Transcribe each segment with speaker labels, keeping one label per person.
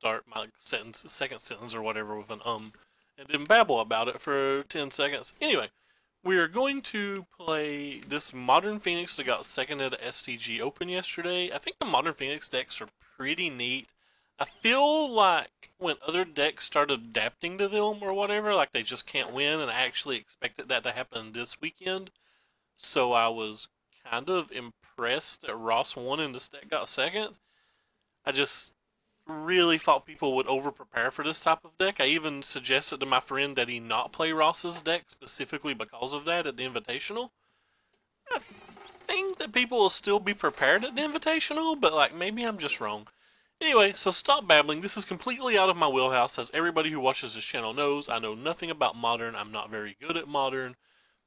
Speaker 1: start my second sentence or whatever with an and then babble about it for 10 seconds. Anyway, we are going to play this Modern Phoenix that got second at STG Open yesterday. I think the Modern Phoenix decks are pretty neat. I feel like when other decks start adapting to them or whatever, like they just can't win, and I actually expected that to happen this weekend. So I was kind of impressed that Ross won and this deck got second. I just really thought people would over prepare for this type of deck. I even suggested to my friend that he not play Ross's deck specifically because of that at the Invitational. I think that people will still be prepared at the Invitational, but like maybe I'm just wrong. Anyway, so stop babbling. This is completely out of my wheelhouse. As everybody who watches this channel knows, I know nothing about Modern. I'm not very good at Modern.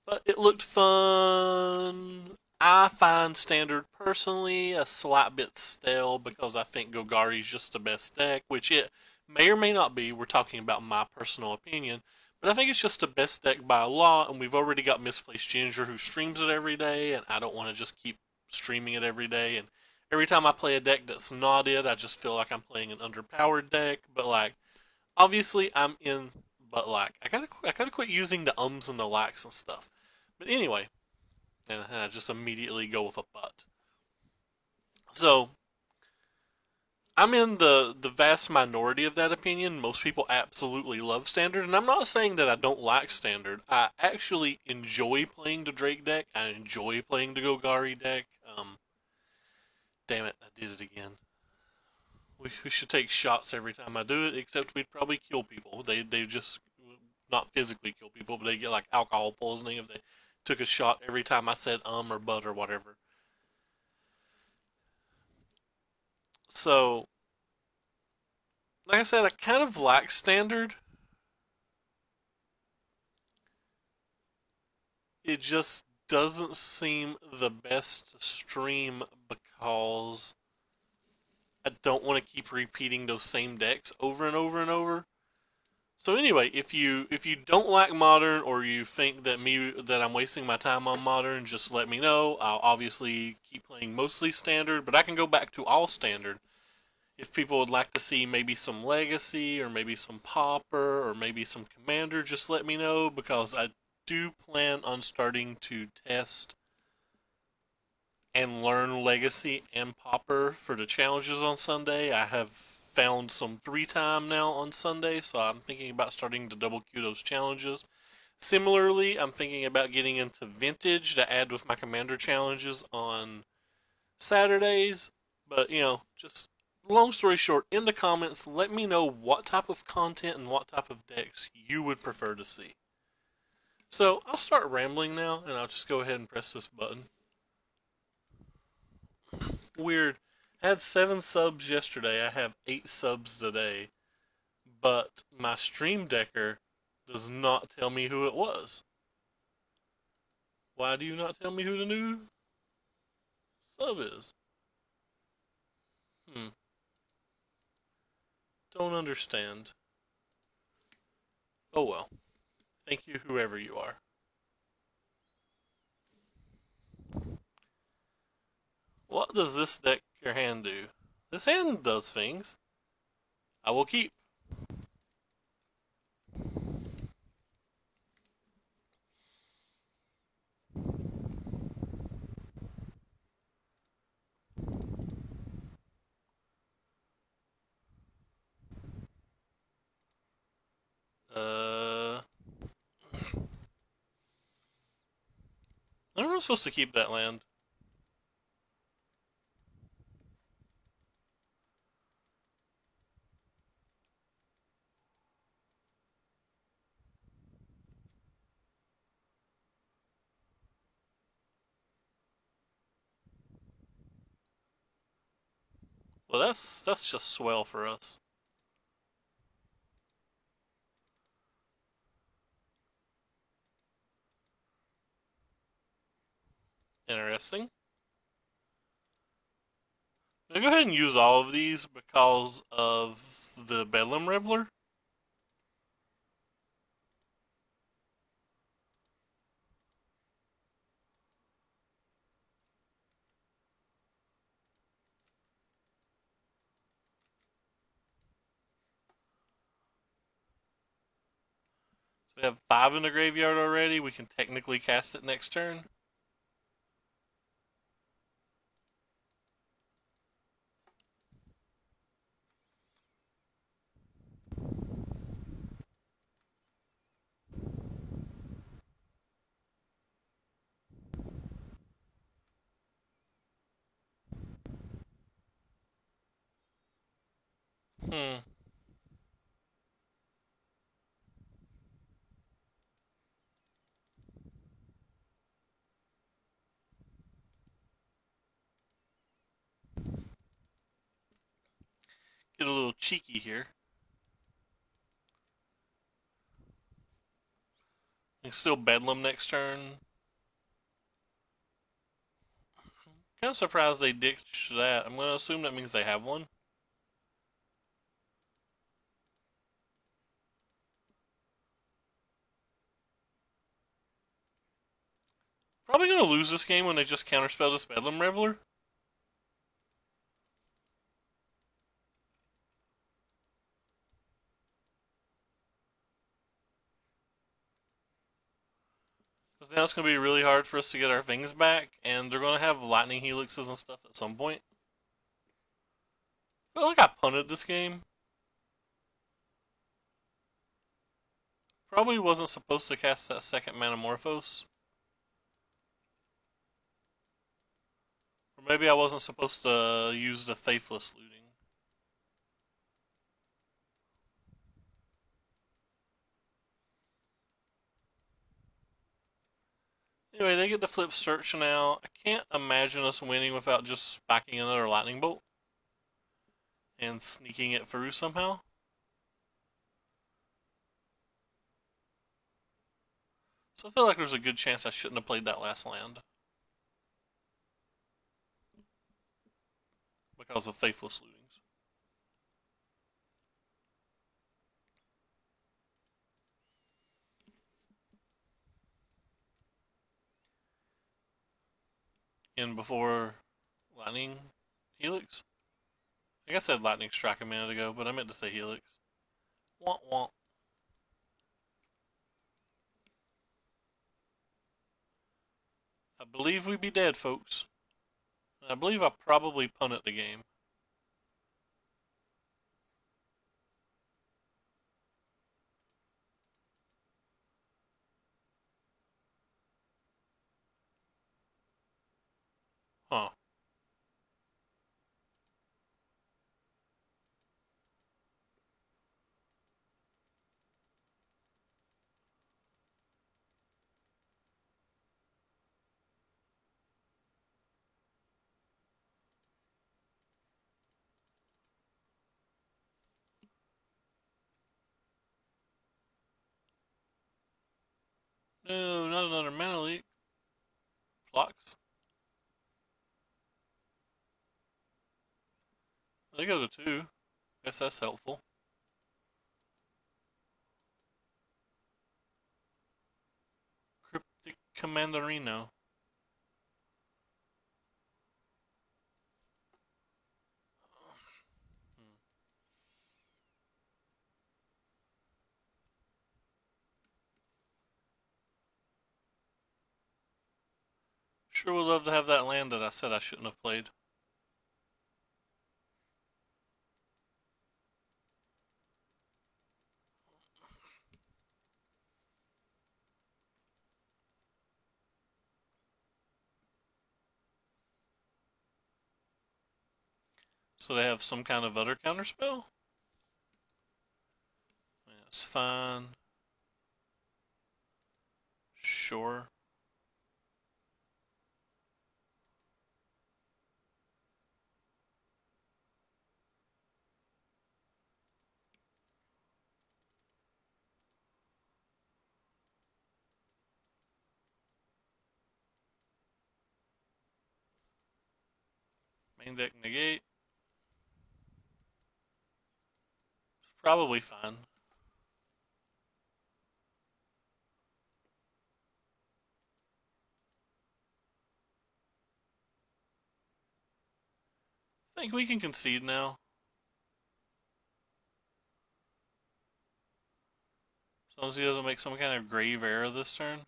Speaker 1: But it looked fun. I find Standard personally a slight bit stale because I think Golgari is just the best deck, which it may or may not be. We're talking about my personal opinion. But I think it's just the best deck by a lot, and we've already got Misplaced Ginger who streams it every day, and I don't want to just keep streaming it every day. And every time I play a deck that's not it, I just feel like I'm playing an underpowered deck. But like, obviously I'm in, but like, I gotta quit using the ums and the lacks and stuff. But anyway, and I just immediately go with a but. So I'm in the vast minority of that opinion. Most people absolutely love Standard, and I'm not saying that I don't like Standard. I actually enjoy playing the Drake deck. I enjoy playing the Golgari deck. Damn it, I did it again. We should take shots every time I do it, except we'd probably kill people. They just not physically kill people, but they get like alcohol poisoning if they took a shot every time I said or but or whatever. So, like I said, I kind of like Standard. It just doesn't seem the best to stream because I don't want to keep repeating those same decks over and over and over. So anyway, if you don't like Modern or you think that I'm wasting my time on Modern, just let me know. I'll obviously keep playing mostly Standard, but I can go back to all Standard. If people would like to see maybe some Legacy or maybe some Pauper or maybe some Commander, just let me know because I do plan on starting to test and learn Legacy and Pauper for the challenges on Sunday. I have found some free time now on Sunday, so I'm thinking about starting to double queue those challenges. Similarly, I'm thinking about getting into Vintage to add with my Commander challenges on Saturdays. But, just long story short, in the comments, let me know what type of content and what type of decks you would prefer to see. So, I'll start rambling now, and I'll just go ahead and press this button. Weird. I had 7 subs yesterday. I have 8 subs today. But my Stream Decker does not tell me who it was. Why do you not tell me who the new sub is? Hmm. Don't understand. Oh well. Thank you, whoever you are. What does this deck your hand do? This hand does things. I will keep. Uh, I'm supposed to keep that land. Well, that's just swell for us. Interesting. Now go ahead and use all of these because of the Bedlam Reveler. We have 5 in the graveyard already. We can technically cast it next turn. Hmm. Get a little cheeky here. We can still Bedlam next turn. Kind of surprised they ditched that. I'm going to assume that means they have one. Probably going to lose this game when they just counterspell this Bedlam Reveler. Because now it's going to be really hard for us to get our things back, and they're going to have Lightning Helixes and stuff at some point. I feel like I punted this game. Probably wasn't supposed to cast that second Manamorphose. Or maybe I wasn't supposed to use the Faithless Looting. Anyway, they get to flip Search now. I can't imagine us winning without just spiking another Lightning Bolt and sneaking it through somehow. So I feel like there's a good chance I shouldn't have played that last land. Because of Faithless Lootings. And before Lightning Helix? I guess I said Lightning Strike a minute ago, but I meant to say Helix. Womp womp. I believe we'd be dead, folks. I believe I probably punted the game. Huh. No, not another mana leak. Blocks. They go to 2. Guess that's helpful. Cryptic Commanderino. Sure would love to have that land that I said I shouldn't have played. So they have some kind of other counterspell? That's fine. Sure. Main deck negate. Probably fine. I think we can concede now. As long as he doesn't make some kind of grave error this turn.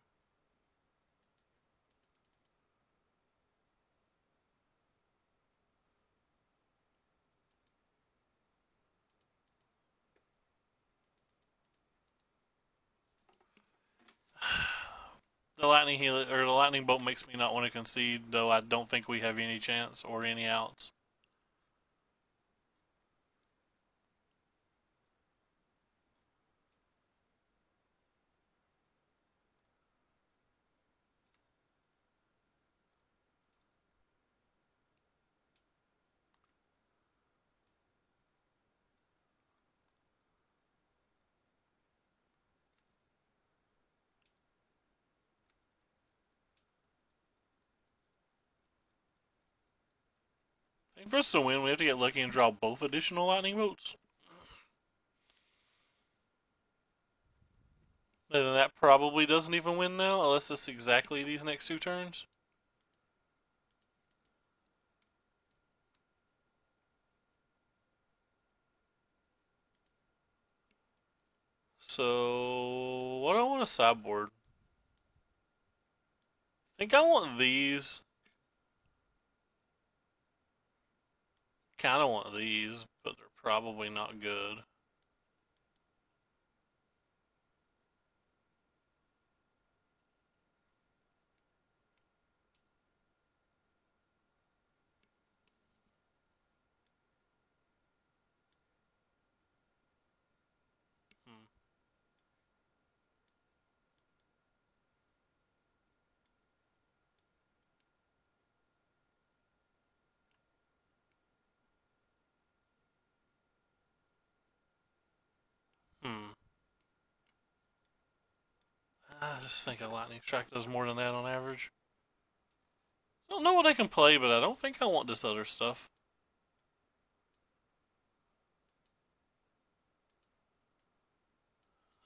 Speaker 1: The lightning bolt makes me not want to concede, though I don't think we have any chance or any outs. I think for us to win, we have to get lucky and draw both additional lightning bolts. And then that probably doesn't even win now, unless it's exactly these next two turns. So, what do I want to sideboard? I think I want these. Kind of want these, but they're probably not good. Hmm. Hmm. I just think a lightning strike does more than that on average. I don't know what I can play, but I don't think I want this other stuff.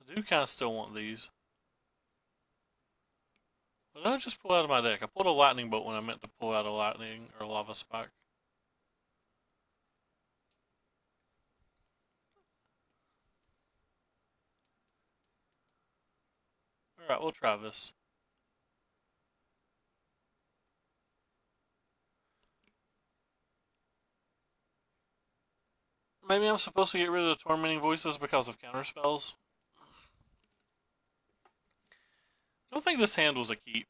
Speaker 1: I do kind of still want these. What did I just pull out of my deck? I pulled a lightning bolt when I meant to pull out a lightning or lava spike. Alright, we'll try this. Maybe I'm supposed to get rid of the Tormenting Voices because of counterspells. I don't think this hand was a keep.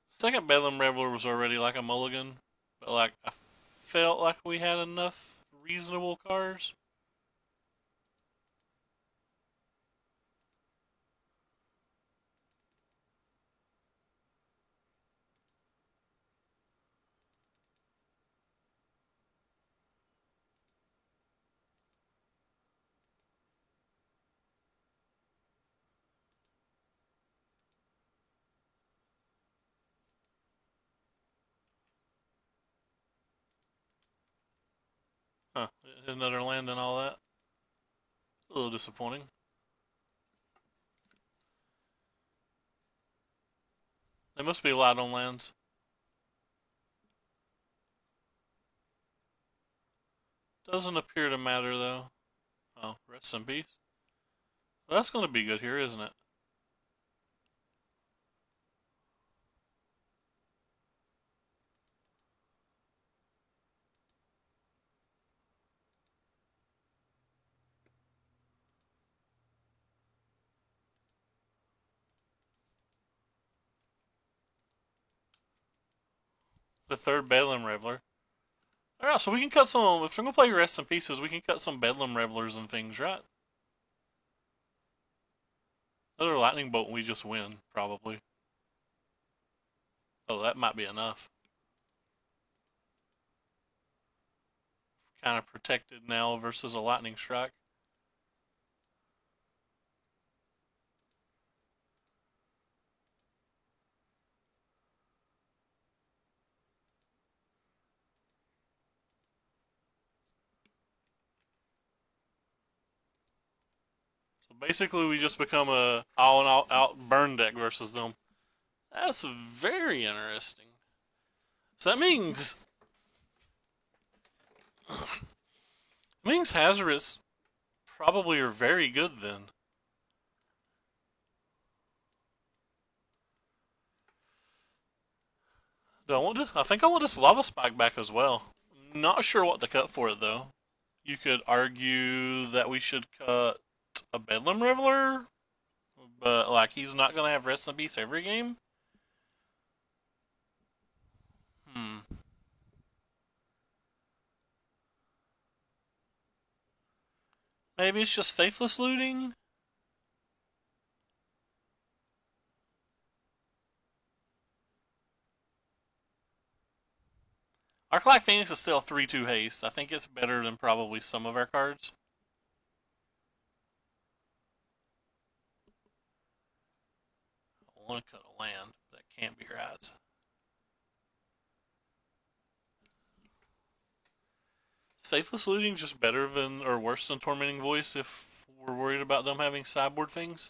Speaker 1: Second Bedlam Reveler was already like a mulligan, but like I felt like we had enough reasonable cards. Huh, another land and all that. A little disappointing. They must be light on lands. Doesn't appear to matter though. Oh, rest in peace. Well, that's going to be good here, isn't it? The third Bedlam Reveler. Alright, so we can cut some. If we're going to play Rest in Pieces, we can cut some Bedlam Revelers and things, right? Another Lightning Bolt and we just win, probably. Oh, that might be enough. Kind of protected now versus a Lightning Strike. So basically, we just become a all-out burn deck versus them. That's very interesting. So that means Means Hazardous probably are very good then. Do I want this? I think I want this Lava Spike back as well. Not sure what to cut for it though. You could argue that we should cut a Bedlam Reveler, but like he's not gonna have Rest in Peace every game. Hmm. Maybe it's just Faithless Looting? Arclight Phoenix is still 3-2 haste. I think it's better than probably some of our cards. I want to cut a land. That can't be right. Is Faithless Looting just better than or worse than Tormenting Voice if we're worried about them having sideboard things?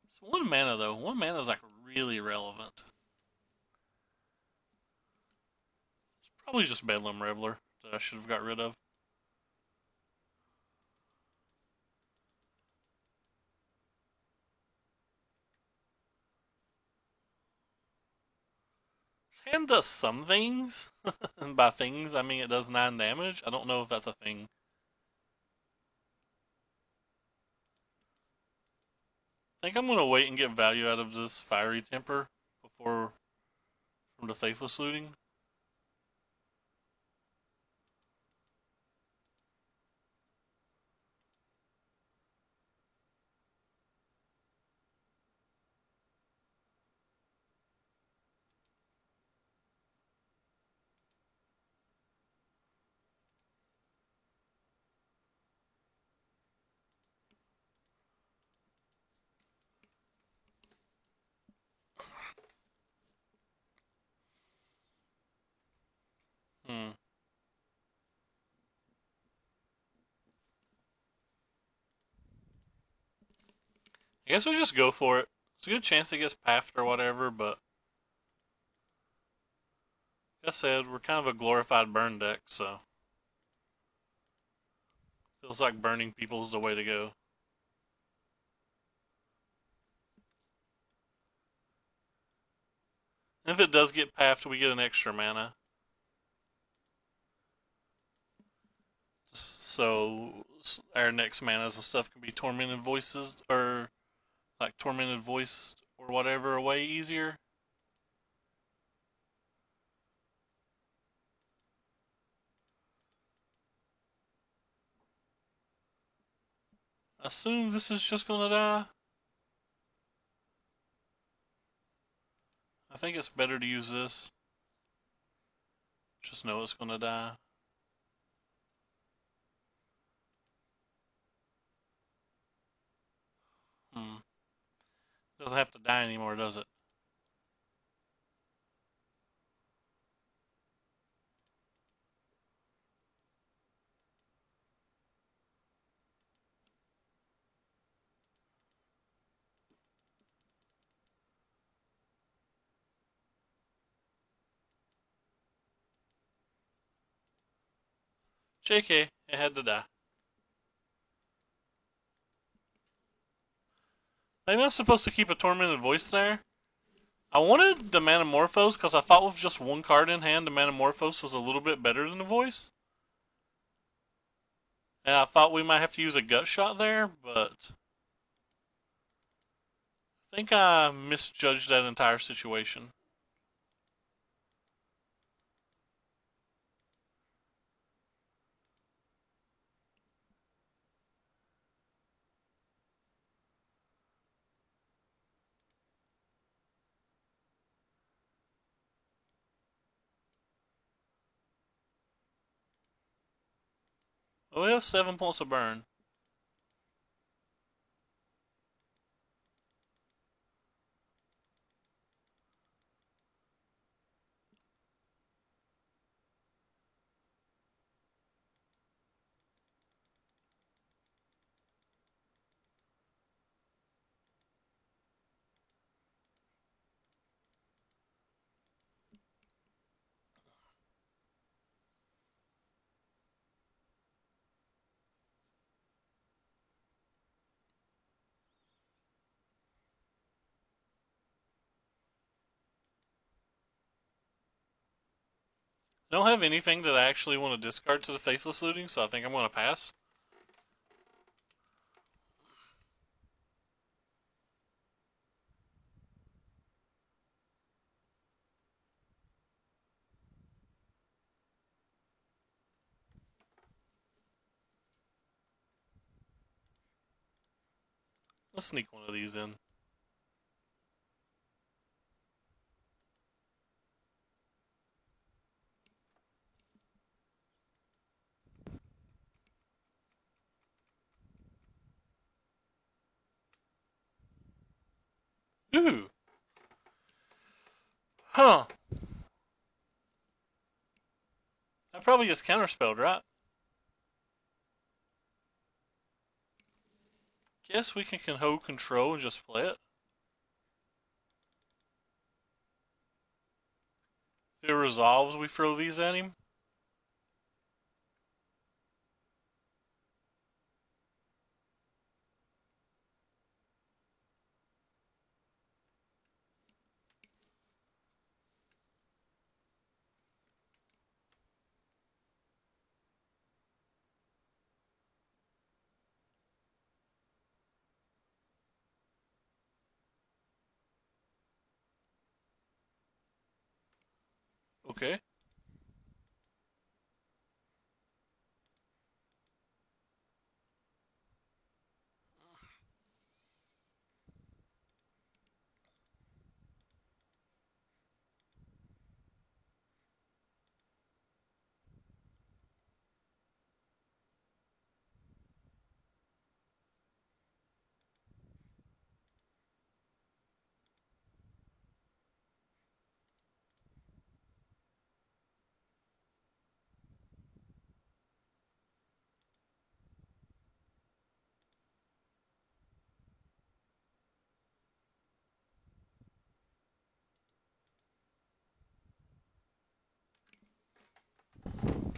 Speaker 1: It's 1 mana though. 1 mana is like really relevant. It's probably just Bedlam Reveler that I should have got rid of. Hand does some things. And by things, I mean it does 9 damage. I don't know if that's a thing. I think I'm going to wait and get value out of this Fiery Temper before from the Faithless Looting. Hmm. I guess we just go for it. It's a good chance it gets paffed or whatever, but like I said, we're kind of a glorified burn deck, so feels like burning people is the way to go. And if it does get paffed, we get an extra mana. So our next manas and stuff can be Tormented Voices or like Tormented Voice or whatever way easier. I assume this is just gonna die. I think it's better to use this. Just know it's gonna die. Hmm. Doesn't have to die anymore, does it? JK, it had to die. Maybe I'm supposed to keep a Tormented Voice there. I wanted the Manamorphose because I thought with just 1 card in hand, the Manamorphose was a little bit better than the Voice. And I thought we might have to use a Gut Shot there, but I think I misjudged that entire situation. Well, we have 7 points of burn. I don't have anything that I actually want to discard to the Faithless Looting, so I think I'm going to pass. Let's sneak one of these in. Ooh. Huh. That probably gets counterspelled, right? Guess we can hold control and just play it. If it resolves, we throw these at him. Okay.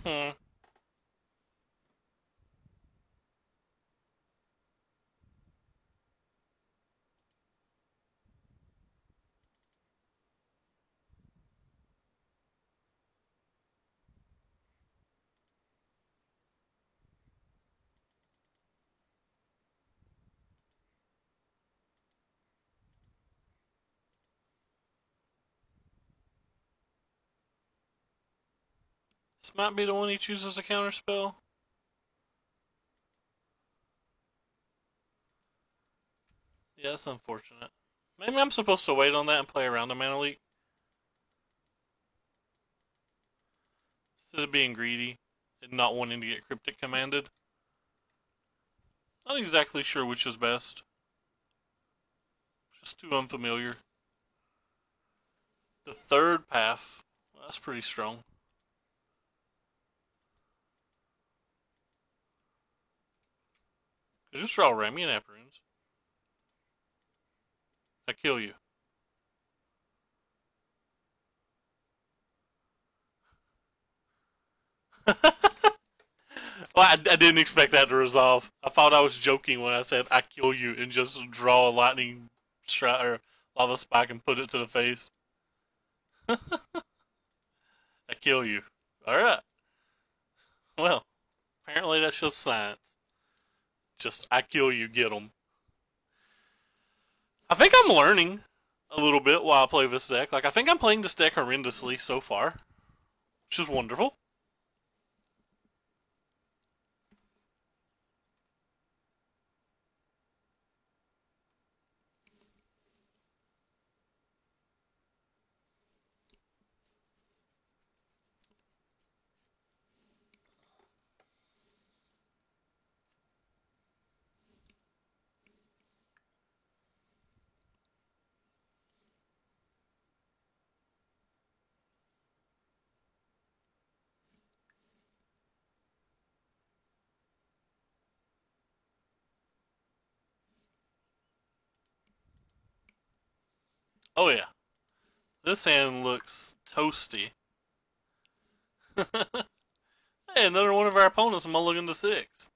Speaker 1: Hmm. This might be the one he chooses to counterspell. Yeah, that's unfortunate. Maybe I'm supposed to wait on that and play around the Mana Leak instead of being greedy and not wanting to get Cryptic commanded. Not exactly sure which is best. Just too unfamiliar. The third path, well, that's pretty strong. Could just draw Remy and Apparunes. I kill you. Well, I didn't expect that to resolve. I thought I was joking when I said I kill you and just draw a lightning strike or lava spike and put it to the face. I kill you. All right. Well, apparently that's just science. Just I kill you, get them. I think I'm learning a little bit while I play this deck. Like I think I'm playing this deck horrendously so far, which is wonderful. Oh yeah, this hand looks toasty. Hey, another one of our opponents mulligan to 6.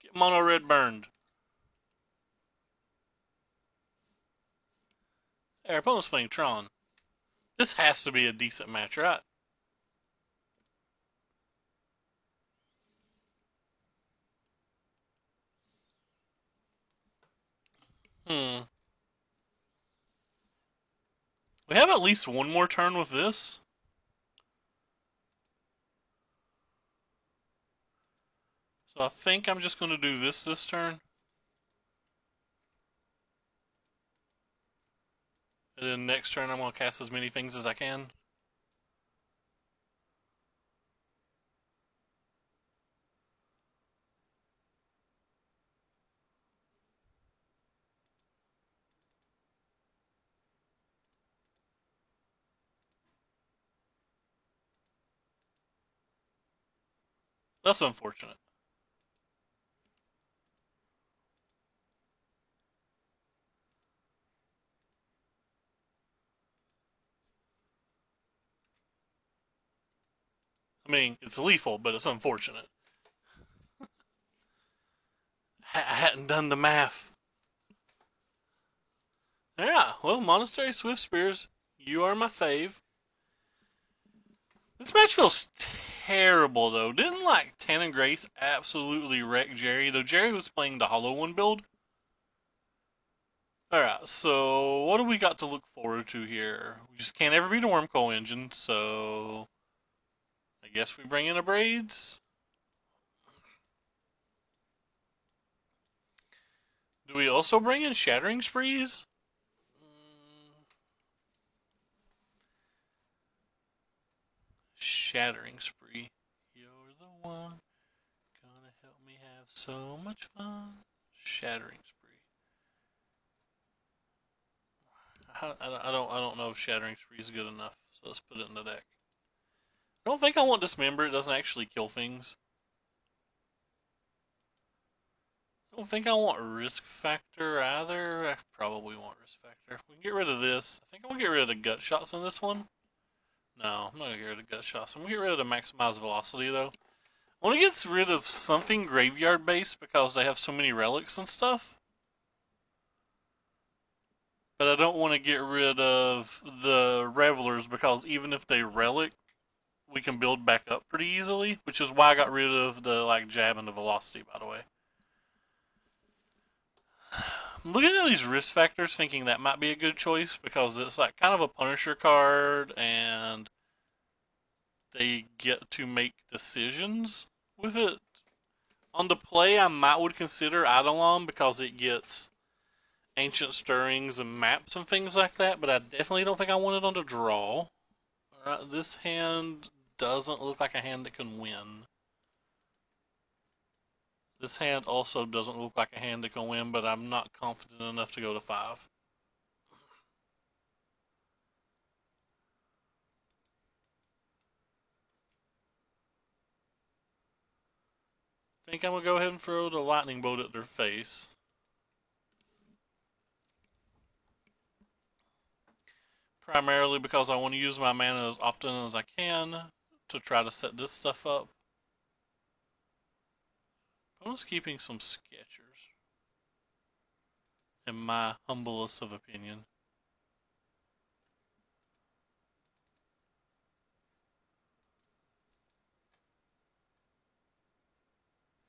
Speaker 1: Get mono red burned. Our opponent's playing Tron. This has to be a decent match, right? Hmm. We have at least one more turn with this. So I think I'm just going to do this turn. And then next turn I'm going to cast as many things as I can. That's unfortunate. I mean, it's lethal, but it's unfortunate. I hadn't done the math. Yeah, well, Monastery Swift Spears, you are my fave. This match feels terrible, though. Didn't, like, Tan and Grace absolutely wreck Jerry? Though Jerry was playing the Hollow One build. Alright, so what do we got to look forward to here? We just can't ever beat a Wormcoil engine, so I guess we bring in a Braids. Do we also bring in Shattering Sprees? Shattering Spree. You're the one gonna help me have so much fun. Shattering Spree. I don't know if Shattering Spree is good enough, so let's put it in the deck. I don't think I want Dismember. It doesn't actually kill things. I don't think I want Risk Factor either. I probably want Risk Factor. We can get rid of this. I think I'm gonna get rid of the Gut Shots on this one. No, I'm not gonna get rid of Gut Shots. I'm gonna get rid of the Maximize Velocity though. I want to get rid of something graveyard based because they have so many relics and stuff. But I don't want to get rid of the Revelers because even if they relic, we can build back up pretty easily, which is why I got rid of the like jab and the velocity, by the way. I'm looking at these risk factors thinking that might be a good choice because it's like kind of a Punisher card and they get to make decisions with it. On the play, I would consider Eidolon because it gets Ancient Stirrings and maps and things like that, but I definitely don't think I want it on the draw. Alright, this hand doesn't look like a hand that can win. This hand also doesn't look like a hand that can win, but I'm not confident enough to go to 5. I think I'm going to go ahead and throw the Lightning Bolt at their face. Primarily because I want to use my mana as often as I can to try to set this stuff up. I'm just keeping some Sketchers, in my humblest of opinion.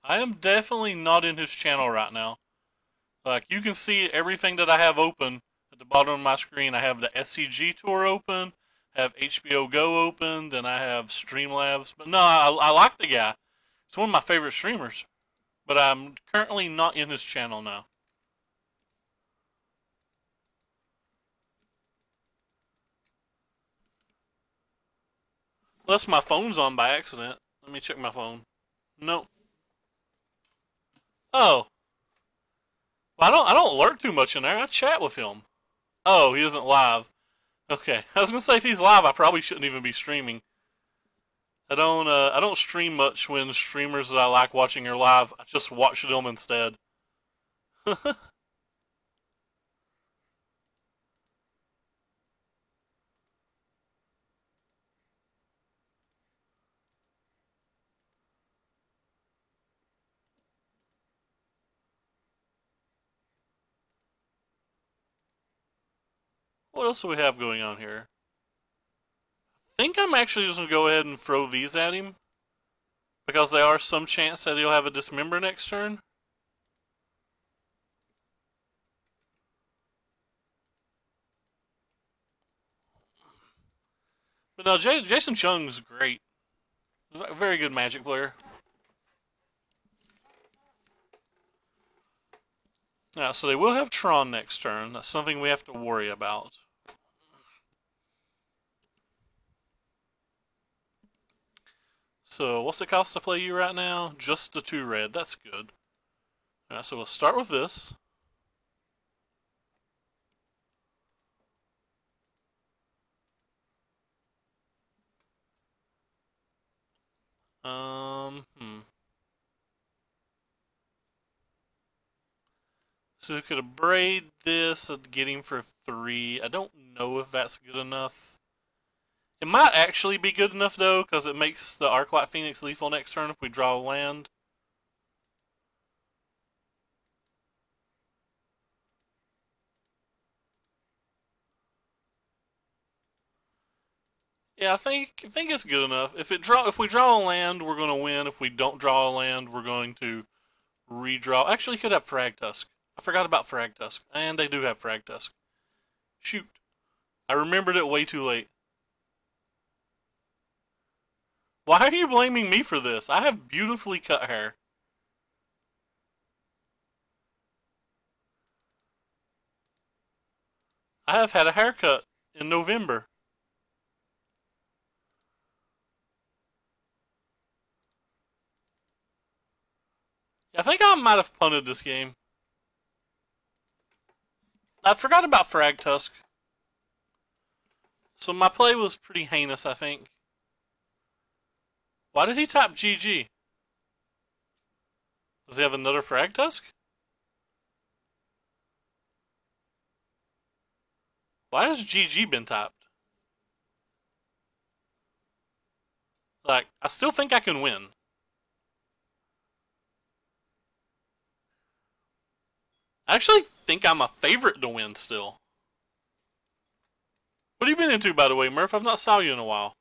Speaker 1: I am definitely not in his channel right now. Like, you can see everything that I have open at the bottom of my screen. I have the SCG tour open, I have HBO Go open, then I have Streamlabs. But no, I like the guy. He's one of my favorite streamers. But I'm currently not in his channel now. Unless my phone's on by accident. Let me check my phone. Nope. Oh. Well, I don't lurk too much in there. I chat with him. Oh, he isn't live. Okay. I was gonna say if he's live, I probably shouldn't even be streaming. I don't stream much when streamers that I like watching are live. I just watch them instead. what else do we have going on here? I think I'm actually just going to go ahead and throw these at him. Because there are some chance that he'll have a dismember next turn. But no, Jason Chung's great. A very good Magic player. Now, so they will have Tron next turn. That's something we have to worry about. So, what's it cost to play you right now? Just the 2 red. That's good. Alright, so we'll start with this. So we could abrade this and get him for 3. I don't know if that's good enough. It might actually be good enough, though, because it makes the Arclight Phoenix lethal next turn if we draw a land. Yeah, I think it's good enough. If we draw a land, we're going to win. If we don't draw a land, we're going to redraw. Actually, could have Fragtusk. I forgot about Fragtusk, and they do have Fragtusk. Shoot, I remembered it way too late. Why are you blaming me for this? I have beautifully cut hair. I have had a haircut in November. I think I might have punted this game. I forgot about Fragtusk. So my play was pretty heinous, I think. Why did he tap GG? Does he have another Fragtusk? Why has GG been tapped? Like, I still think I can win. I actually think I'm a favorite to win still. What have you been into, by the way, Murph? I've not saw you in a while.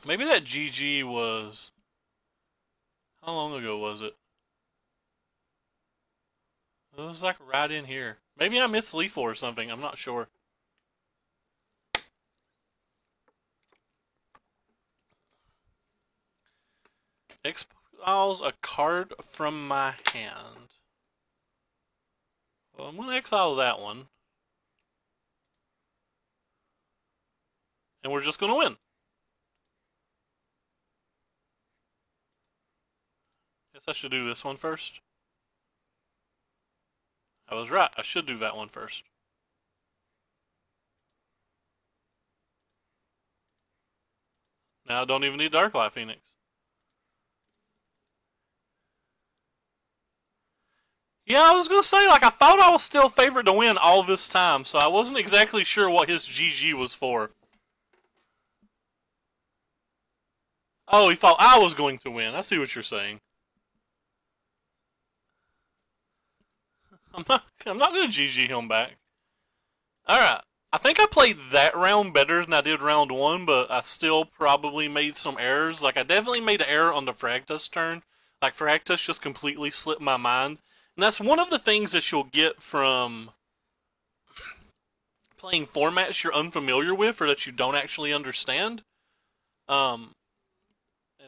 Speaker 1: Maybe that GG was... How long ago was it? It was like right in here. Maybe I missed lethal or something. I'm not sure. Exiles a card from my hand. Well, I'm going to exile that one. And we're just going to win. Guess I should do this one first. I was right. I should do that one first. Now I don't even need Arclight Phoenix. Yeah, I was going to say, like, I thought I was still favored to win all this time, so I wasn't exactly sure what his GG was for. Oh, he thought I was going to win. I see what you're saying. I'm not going to GG him back. Alright. I think I played that round better than I did round 1, but I still probably made some errors. Like, I definitely made an error on the Fragtusk turn. Like, Fragtusk just completely slipped my mind. And that's one of the things that you'll get from playing formats you're unfamiliar with or that you don't actually understand. And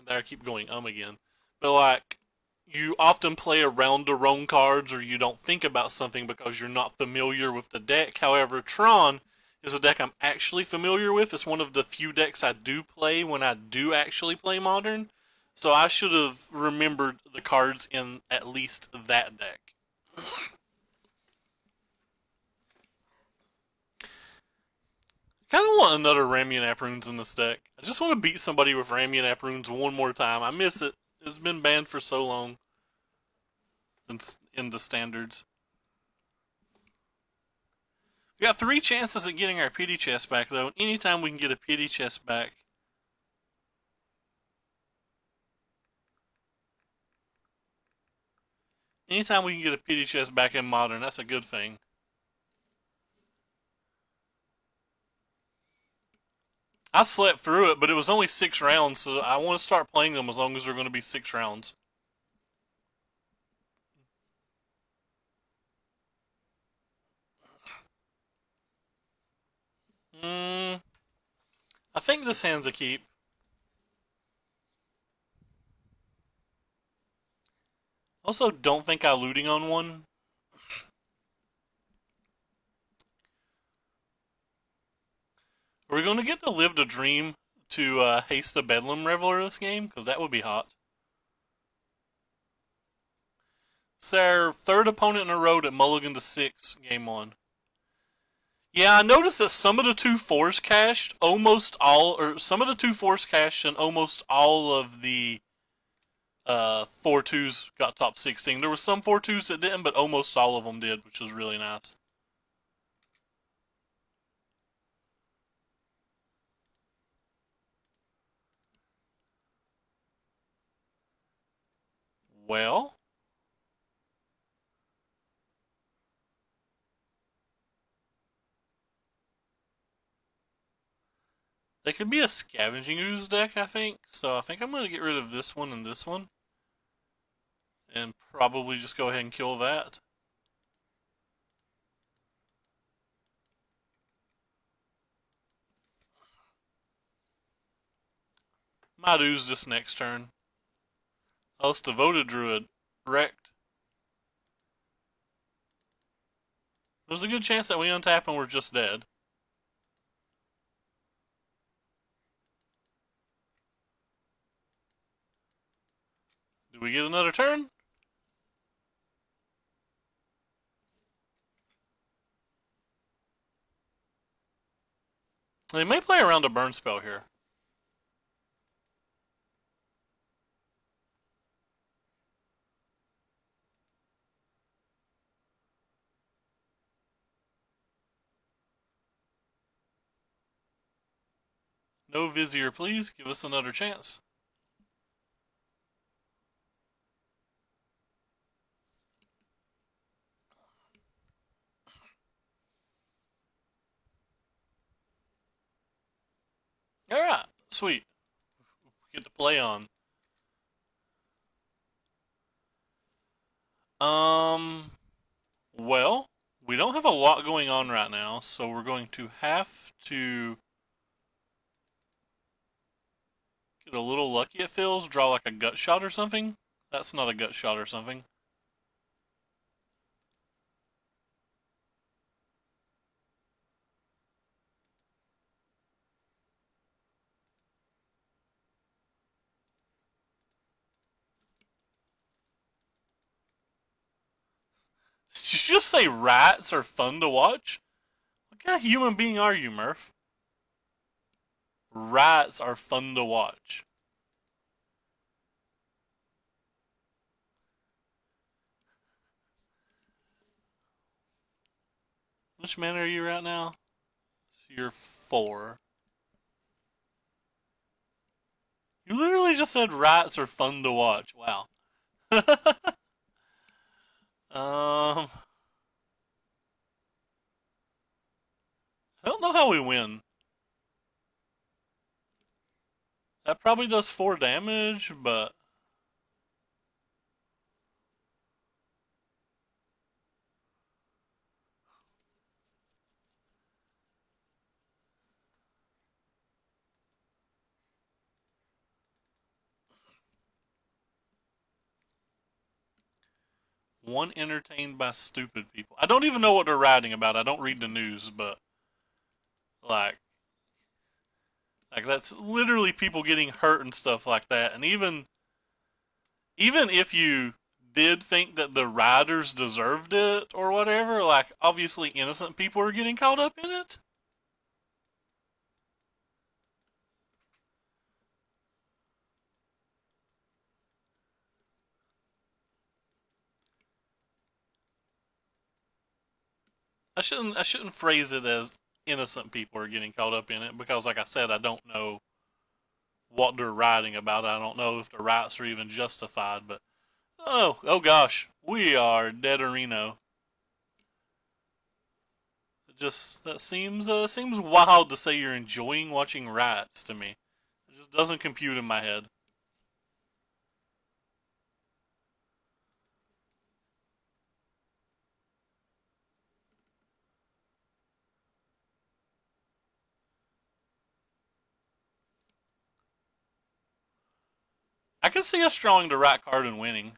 Speaker 1: there I keep going again. But like, you often play around the wrong cards or you don't think about something because you're not familiar with the deck. However, Tron is a deck I'm actually familiar with. It's one of the few decks I do play when I do actually play Modern. So I should have remembered the cards in at least that deck. I kind of want another Ramian Runes in this deck. I just want to beat somebody with Ramian Runes one more time. I miss it. It's been banned for so long in the standards. We got 3 chances at getting our pity chest back, though. Anytime we can get a pity chest back. Anytime we can get a pity chest back in Modern, that's a good thing. I slept through it, but it was only 6 rounds, so I want to start playing them as long as they're going to be 6 rounds. I think this hand's a keep. Also, don't think I'm looting on one. Are we going to get to live the dream to haste the Bedlam Reveler this game? Because that would be hot. It's our third opponent in a row that mulliganed to 6, game 1. Yeah, I noticed that some of the 2-4s cashed almost all, or some of the 2-4s cashed and almost all of the 4-2s got top 16. There were some 4-2s that didn't, but almost all of them did, which was really nice. Well, they could be a Scavenging Ooze deck, I think. So I think I'm going to get rid of this one and this one. And probably just go ahead and kill that. Might ooze this next turn. Oh, it's Devoted Druid. Wrecked. There's a good chance that we untap and we're just dead. Do we get another turn? They may play around a burn spell here. No Vizier, please. Give us another chance. Alright, sweet. Get to play on. Well, we don't have a lot going on right now, so we're going to have to get a little lucky, it feels. Draw like a gut shot or something. That's not a gut shot or something. Did you just say rats are fun to watch? What kind of human being are you, Murph? Rats are fun to watch. Which mana are you right now? You're 4. You literally just said rats are fun to watch. Wow. I don't know how we win. That probably does 4 damage, but one entertained by stupid people. I don't even know what they're writing about. I don't read the news, but like that's literally people getting hurt and stuff like that. And even if you did think that the riders deserved it or whatever, like obviously innocent people are getting caught up in it. I shouldn't phrase it as innocent people are getting caught up in it because like I said, I don't know what they're writing about. I don't know if the rights are even justified, but oh gosh, we are dead Reno. that seems wild to say you're enjoying watching rats to me. It just doesn't compute in my head. I can see us drawing the rat card and winning.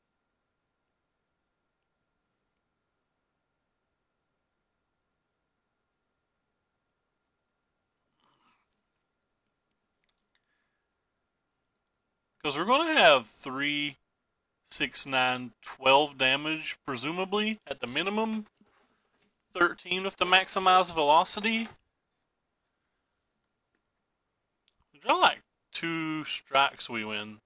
Speaker 1: Because we're going to have 3, 6, 9, 12 damage, presumably, at the minimum. 13 with the maximized velocity. We draw like 2 strikes, we win.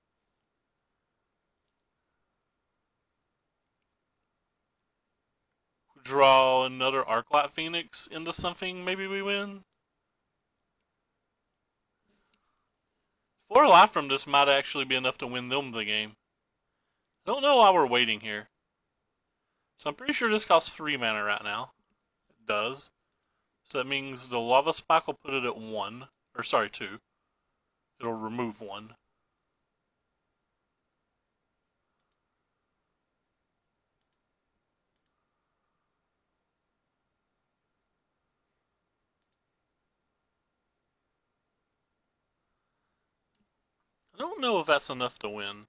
Speaker 1: Draw another Arclight Phoenix into something, maybe we win. 4 life from this might actually be enough to win them the game. I don't know why we're waiting here. So I'm pretty sure this costs 3 mana right now. It does. So that means the Lava Spike will put it at 1. Or sorry, 2. It'll remove 1. I don't know if that's enough to win.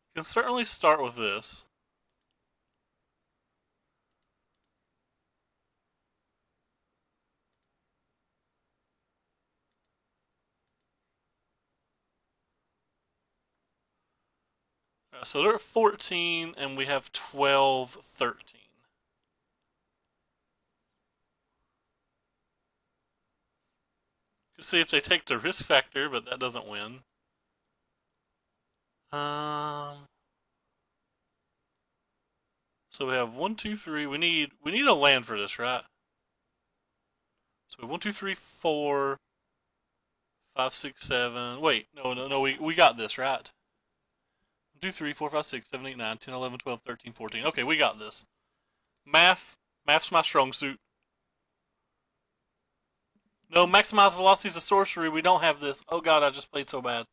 Speaker 1: You can certainly start with this. So they're at 14, and we have 12, 13. You can see if they take the risk factor, but that doesn't win. So we have 1, 2, 3. We need a land for this, right? So we have 1, 2, 3, 4, 5, 6, 7. Wait, no. We got this, right? 1, 2, 3, 4, 5, 6, 7, 8, 9, 10, 11, 12, 13, 14. Okay, we got this. Math's my strong suit. No, maximize velocity is a sorcery. We don't have this. Oh god, I just played so bad.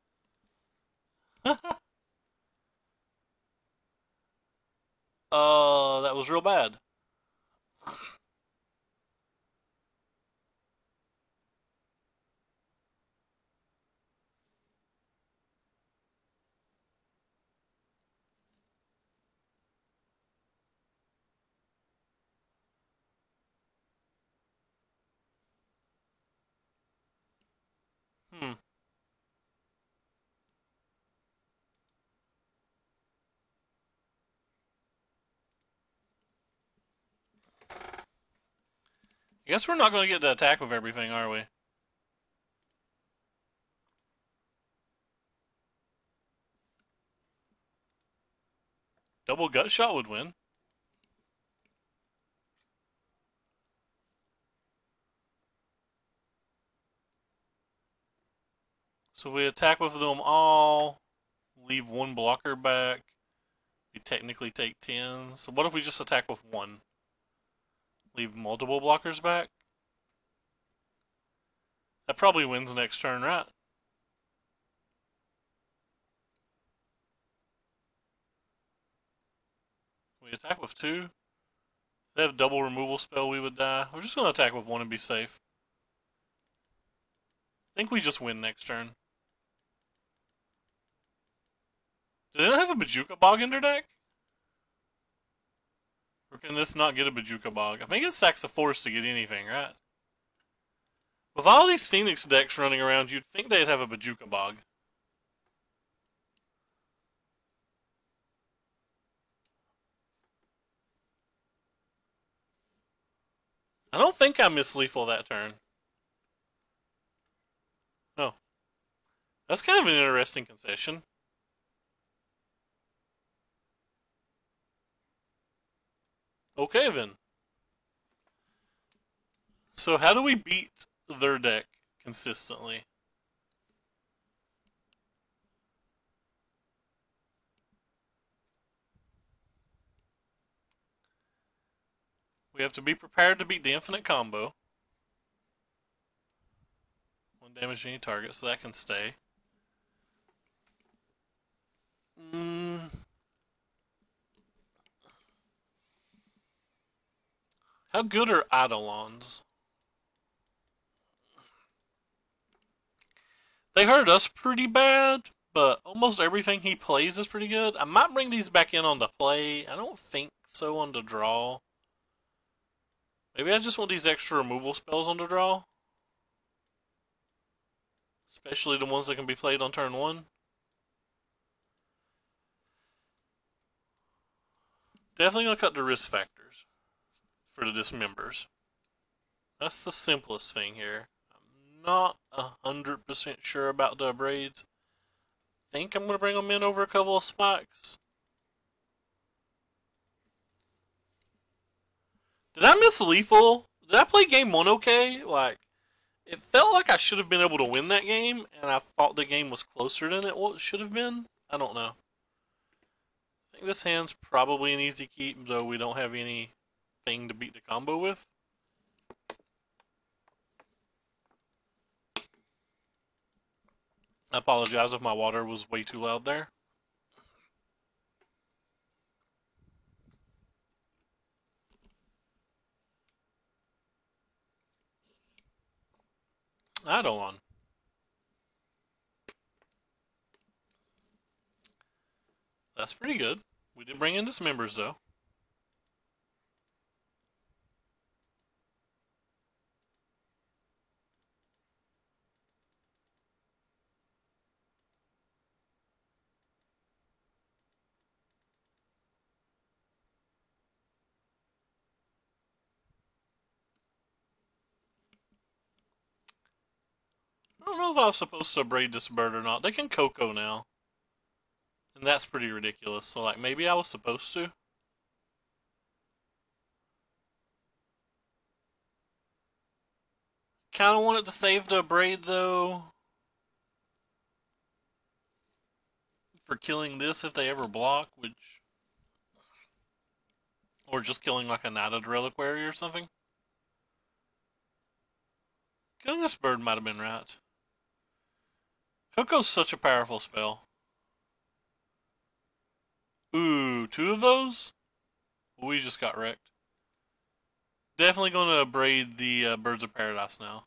Speaker 1: That was real bad. Hmm. I guess we're not going to get to attack with everything, are we? Double gut shot would win. So we attack with them all, leave 1 blocker back. We technically take 10. So what if we just attack with 1? Leave multiple blockers back? That probably wins next turn, right? We attack with 2. If they have double removal spell, we would die. We're just going to attack with 1 and be safe. I think we just win next turn. Do they not have a Bojuka Bog in their deck? Or can this not get a Bojuka Bog? I think it sacks a force to get anything, right? With all these Phoenix decks running around, you'd think they'd have a Bojuka Bog. I don't think I missed lethal that turn. Oh. That's kind of an interesting concession. Okay, then. So how do we beat their deck consistently? We have to be prepared to beat the infinite combo. 1 damage to any target, so that can stay. How good are Eidolons? They hurt us pretty bad, but almost everything he plays is pretty good. I might bring these back in on the play. I don't think so on the draw. Maybe I just want these extra removal spells on the draw. Especially the ones that can be played on turn 1. Definitely going to cut the risk factors for the dismembers. That's the simplest thing here. I'm not 100% sure about the braids. I think I'm going to bring them in over a couple of spikes. Did I miss lethal? Did I play game 1 okay? Like, it felt like I should have been able to win that game, and I thought the game was closer than it should have been. I don't know. I think this hand's probably an easy keep, though we don't have anything to beat the combo with. I apologize if my water was way too loud there. Eidolon. That's pretty good. We did bring in dismembers, though. I don't know if I was supposed to braid this bird or not. They can Coco now. And that's pretty ridiculous. So, like, maybe I was supposed to. Kind of wanted to save the braid, though. For killing this if they ever block, which... Or just killing, like, a Knighted Reliquary or something. Killing this bird might have been right. Coco's such a powerful spell. Ooh, 2 of those? We just got wrecked. Definitely going to braid the Birds of Paradise now.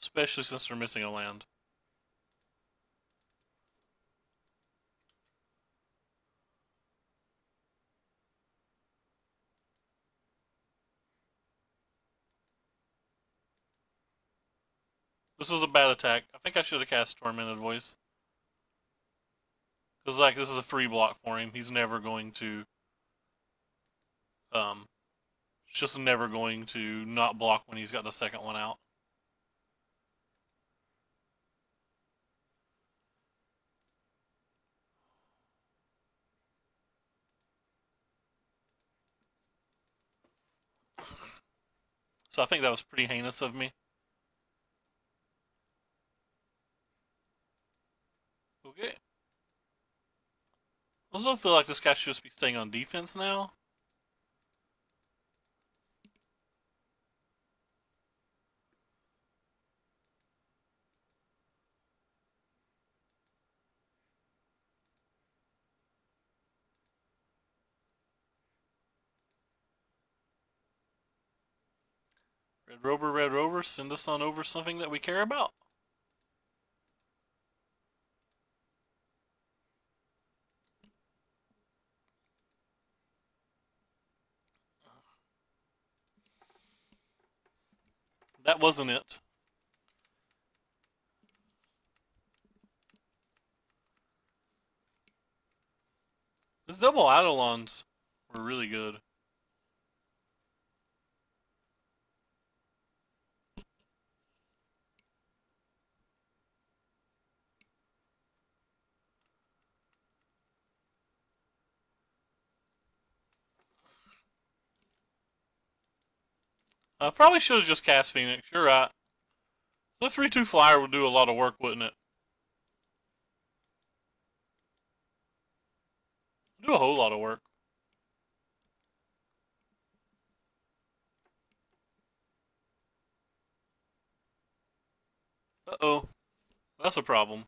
Speaker 1: Especially since they're missing a land. This was a bad attack. I think I should have cast Tormented Voice. Because, like, this is a free block for him. He's never going to... just never going to not block when he's got the second one out. So I think that was pretty heinous of me. Okay. I also feel like this guy should just be staying on defense now. Red Rover, send us on over something that we care about. That wasn't it. These double Eidolons were really good. I probably should have just cast Phoenix. You're right. The 3/2 flyer would do a lot of work, wouldn't it? Do a whole lot of work. Uh-oh. That's a problem.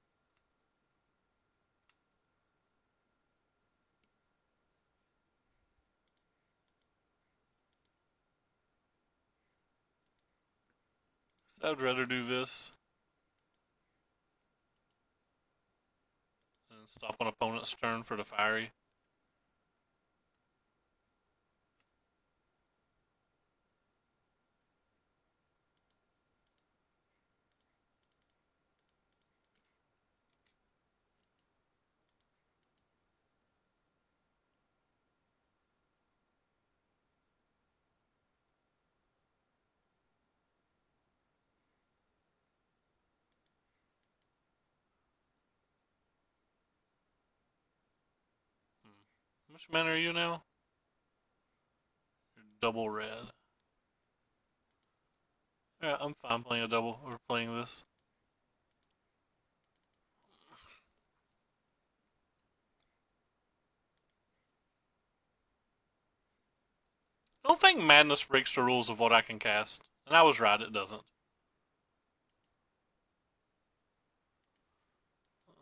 Speaker 1: So I'd rather do this and stop on opponent's turn for the fiery. How much mana are you now? You're double red. Yeah, I'm fine playing a double or playing this. I don't think Madness breaks the rules of what I can cast. And I was right, it doesn't.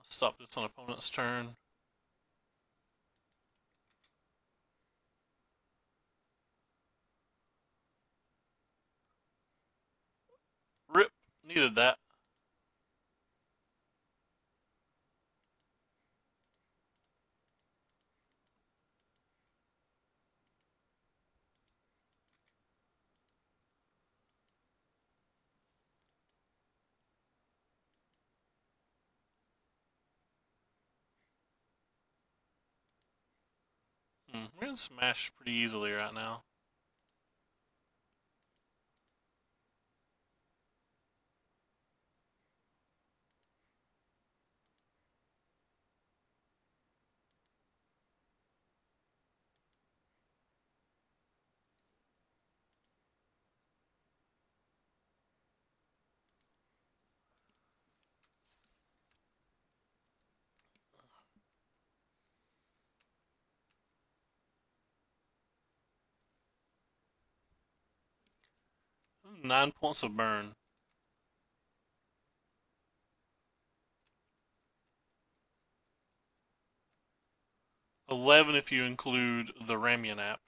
Speaker 1: Stop this on opponent's turn. Rip. Needed that. We're gonna smash pretty easily right now. Ooh, 9 points of burn. 11 if you include the Ramian app.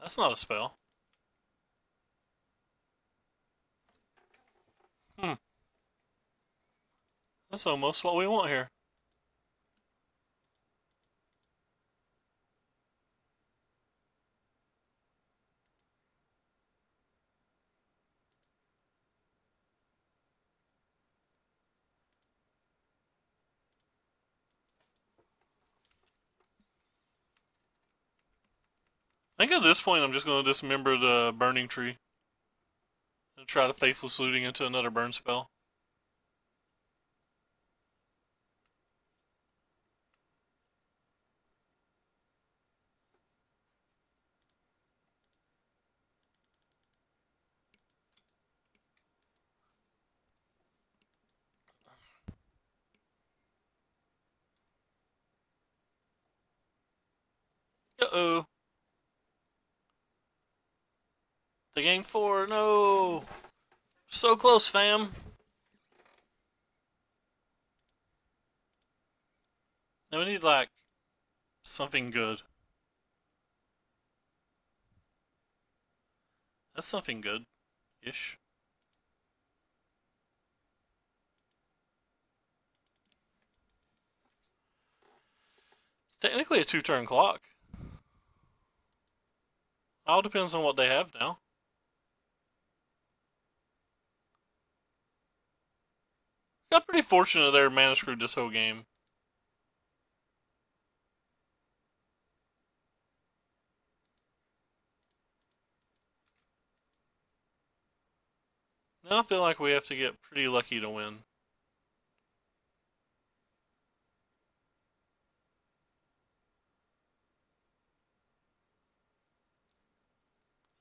Speaker 1: That's not a spell. Hmm. That's almost what we want here. I think at this point I'm just going to dismember the Burning Tree and try to Faithless Looting into another burn spell. Uh-oh. They gained 4. No. So close, fam. Now we need, like, something good. That's something good-ish. Technically a 2-turn clock. All depends on what they have now. Got pretty fortunate there, mana screwed this whole game. Now I feel like we have to get pretty lucky to win.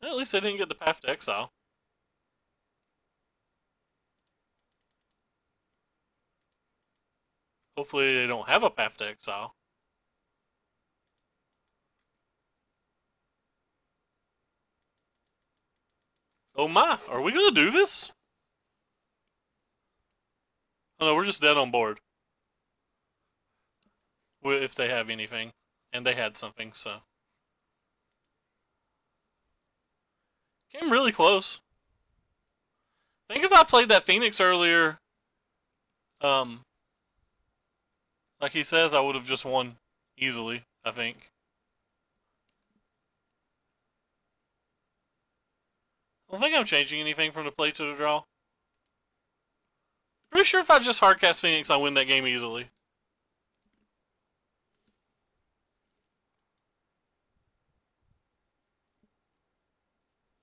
Speaker 1: At least I didn't get the path to exile. Hopefully they don't have a path to exile. Oh my, are we gonna do this? Oh no, we're just dead on board. If they have anything. And they had something, so. Came really close. I think if I played that Phoenix earlier, like he says, I would have just won easily, I think. I don't think I'm changing anything from the play to the draw. Pretty sure if I just hardcast Phoenix, I win that game easily.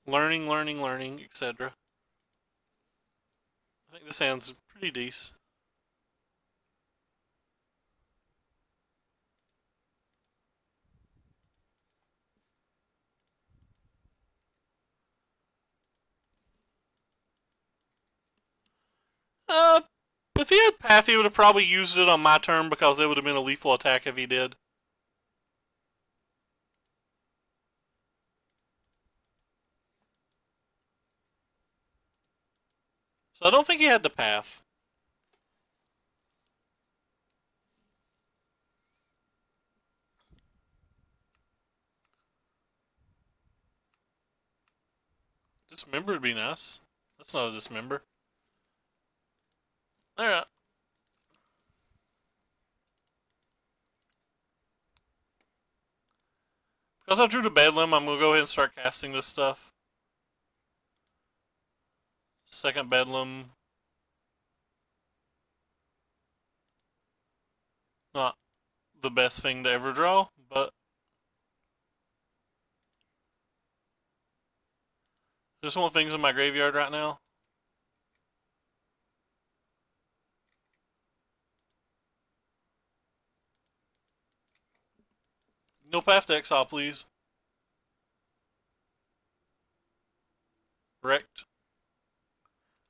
Speaker 1: Learning, etc. I think this hand's pretty decent. If he had Path, he would have probably used it on my turn because it would have been a lethal attack if he did. So I don't think he had the Path. Dismember would be nice. That's not a dismember. Alright. Because I drew the Bedlam, I'm going to go ahead and start casting this stuff. Second Bedlam. Not the best thing to ever draw, but I just want things in my graveyard right now. No path to exile, please. Correct.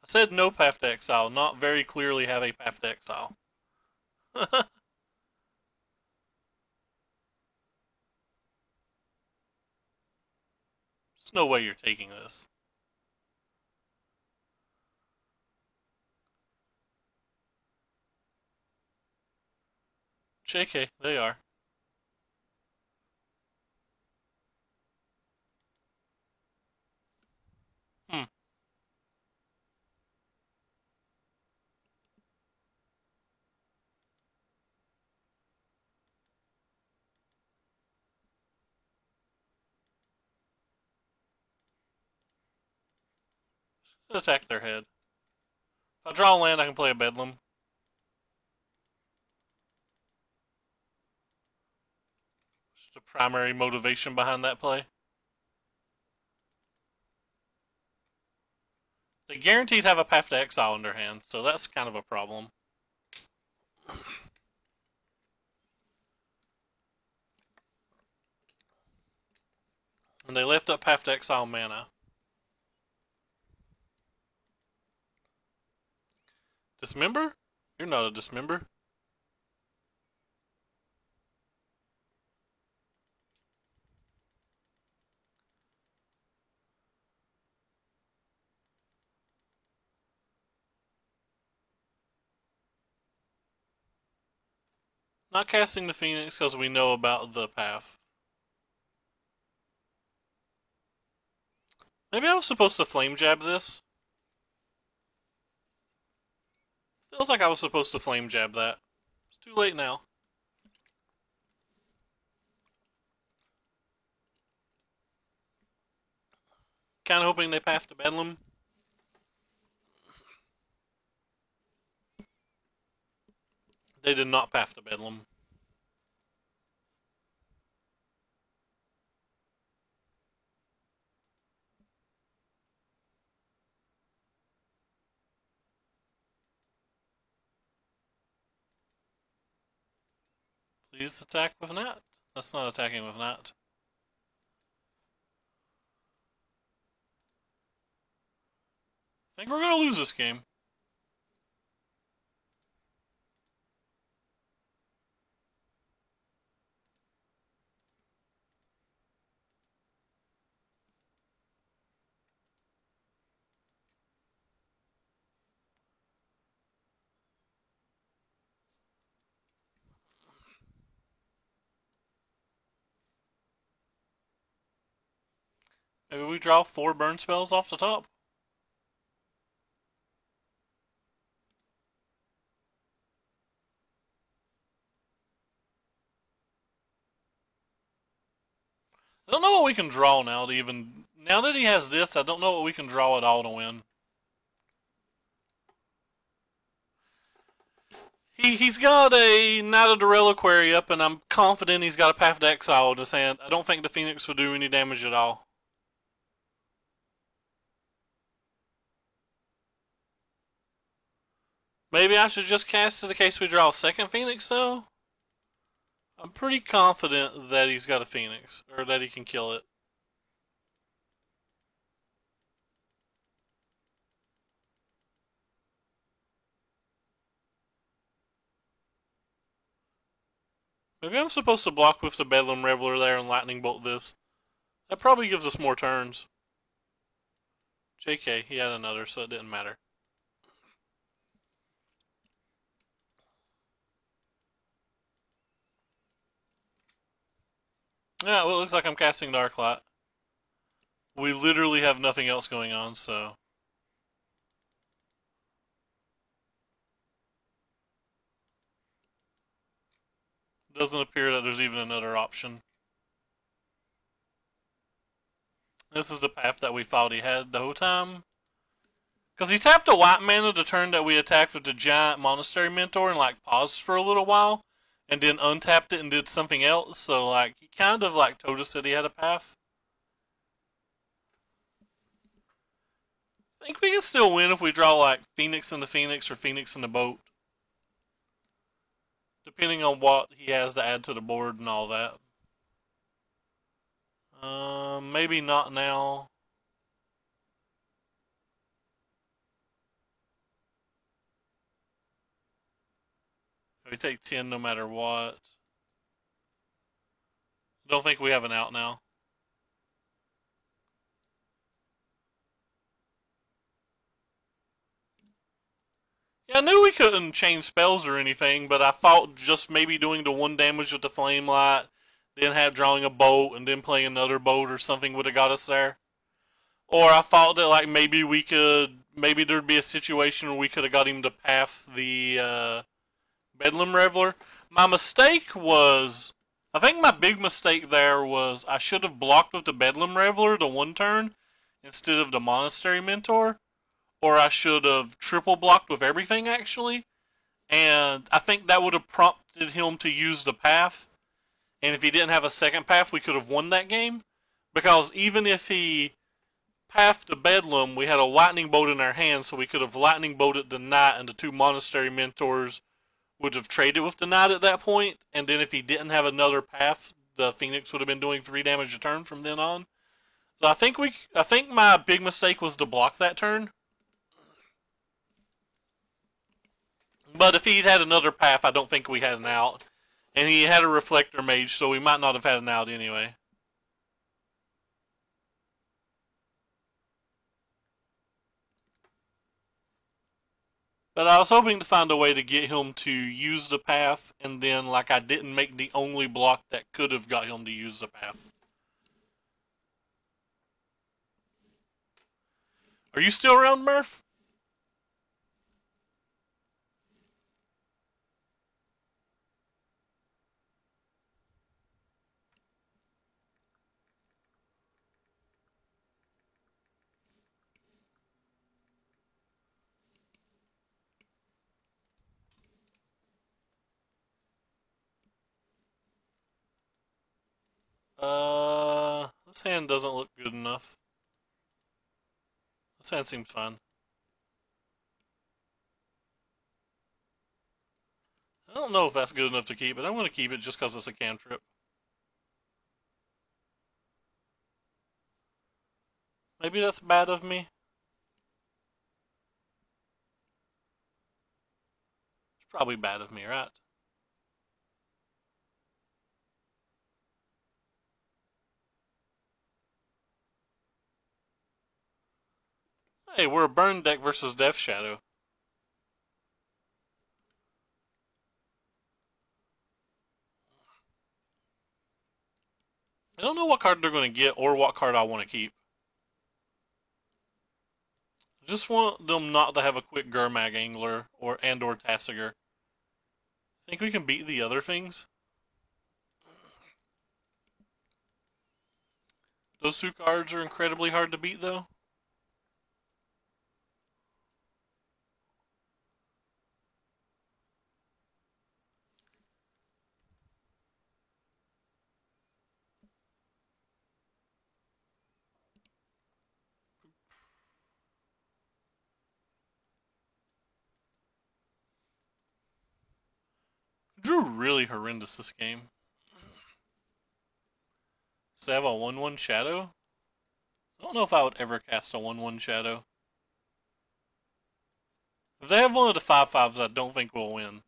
Speaker 1: I said no path to exile, not very clearly have a path to exile. There's no way you're taking this. JK, they are. Attack their head. If I draw a land, I can play a Bedlam. Just the primary motivation behind that play. They guaranteed have a path to exile in their hand, so that's kind of a problem. And they left up path to exile mana. Dismember? You're not a dismember. Not casting the Phoenix because we know about the path. Maybe I was supposed to flame jab this. Feels like I was supposed to flame jab that. It's too late now. kind of hoping they path to Bedlam. They did not path to Bedlam. Please attack with Nat. That's not attacking with Nat. I think we're going to lose this game. Maybe we draw 4 burn spells off the top. I don't know what we can draw now to even... Now that he has this, I don't know what we can draw at all to win. He's got a Knight of the Reliquary up, and I'm confident he's got a Path to Exile in his hand. I don't think the Phoenix would do any damage at all. Maybe I should just cast it in case we draw a second Phoenix, though? I'm pretty confident that he's got a Phoenix, or that he can kill it. Maybe I'm supposed to block with the Bedlam Reveler there and Lightning Bolt this. That probably gives us more turns. JK, he had another, so it didn't matter. Yeah, well, it looks like I'm casting Darklight. We literally have nothing else going on, so... Doesn't appear that there's even another option. This is the path that we thought he had the whole time. Because he tapped a white mana the turn that we attacked with the giant Monastery Mentor and like paused for a little while. And then untapped it and did something else. So like he kind of like told us that he had a path. I think we can still win if we draw like Phoenix and the Phoenix or Phoenix and the Boat. Depending on what he has to add to the board and all that. Maybe not now. We take 10 no matter what. Don't think we have an out now. Yeah, I knew we couldn't change spells or anything, but I thought just maybe doing the 1 damage with the Flame Light, then have drawing a bolt, and then playing another bolt or something would have got us there. Or I thought that like maybe there'd be a situation where we could have got him to path the Bedlam Reveler. My mistake was, I think my big mistake there was I should have blocked with the Bedlam Reveler the 1 turn instead of the Monastery Mentor. Or I should have triple blocked with everything, actually. And I think that would have prompted him to use the path. And if he didn't have a second path, we could have won that game. Because even if he pathed the Bedlam, we had a Lightning Bolt in our hands, so we could have Lightning Bolted the Knight, and the 2 Monastery Mentors would have traded with the Knight at that point. And then if he didn't have another path, the Phoenix would have been doing 3 damage a turn from then on. So I think my big mistake was to block that turn. But if he'd had another path, I don't think we had an out. And he had a Reflector Mage, so we might not have had an out anyway. But I was hoping to find a way to get him to use the path, and then like I didn't make the only block that could have got him to use the path. Are you still around, Murph? This hand doesn't look good enough. This hand seems fine. I don't know if that's good enough to keep, but I'm going to keep it just because it's a cantrip. Maybe that's bad of me. It's probably bad of me, right? Hey, we're a burn deck versus Death Shadow. I don't know what card they're going to get or what card I want to keep. I just want them not to have a quick Gurmag Angler or Tassiger. Think we can beat the other things? Those two cards are incredibly hard to beat, though. Drew really horrendous this game. Does they have a 1-1 Shadow? I don't know if I would ever cast a 1-1 Shadow. If they have one of the 5/5s, I don't think we'll win.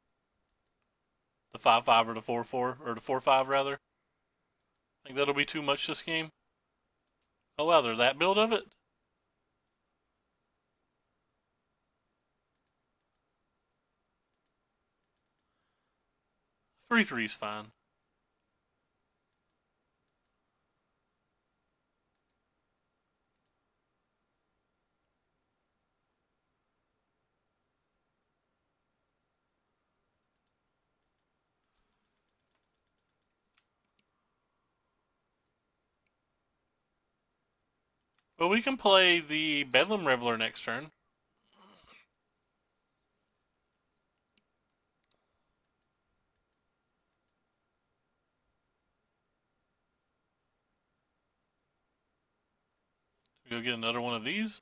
Speaker 1: The 5/5 or the 4/4, or the 4/5 rather. I think that'll be too much this game. Oh wow, they're that build of it? 3/3's fine. Well, we can play the Bedlam Reveler next turn. We go get another one of these.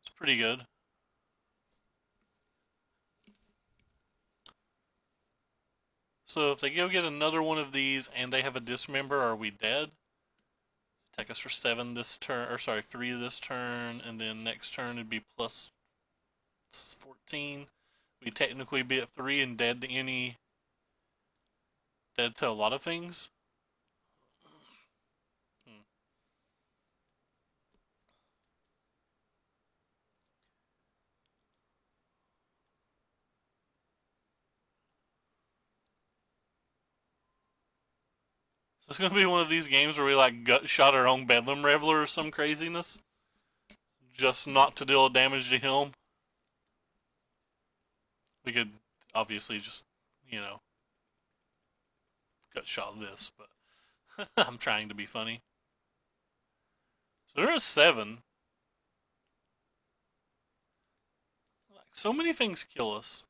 Speaker 1: It's pretty good. So if they go get another one of these and they have a dismember, are we dead? Take us for 7 this turn, or sorry, 3 this turn, and then next turn it'd be plus 14. We'd technically be at 3 and dead to a lot of things. Is this gonna be one of these games where we like gut shot our own Bedlam Reveler or some craziness? Just not to deal damage to him? We could obviously just, you know, gut shot this, but I'm trying to be funny. So there are 7. Like, so many things kill us.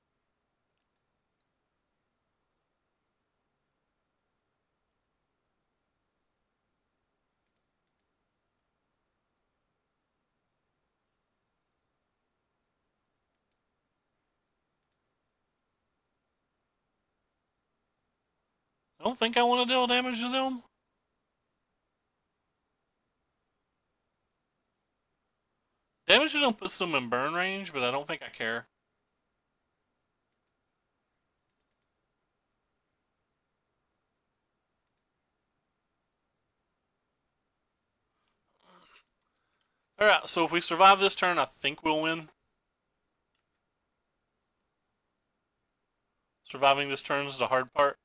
Speaker 1: I don't think I want to deal damage to them. Damage to them puts them in burn range, but I don't think I care. Alright, so if we survive this turn, I think we'll win. Surviving this turn is the hard part.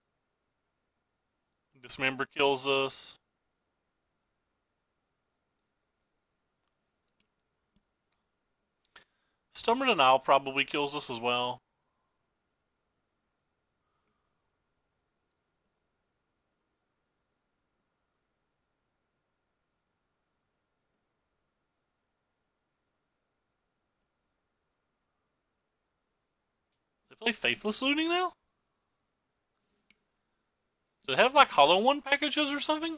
Speaker 1: Dismember kills us. Stubborn Denial probably kills us as well. They play Faithless Looting now? Does it have like Hollow One packages or something?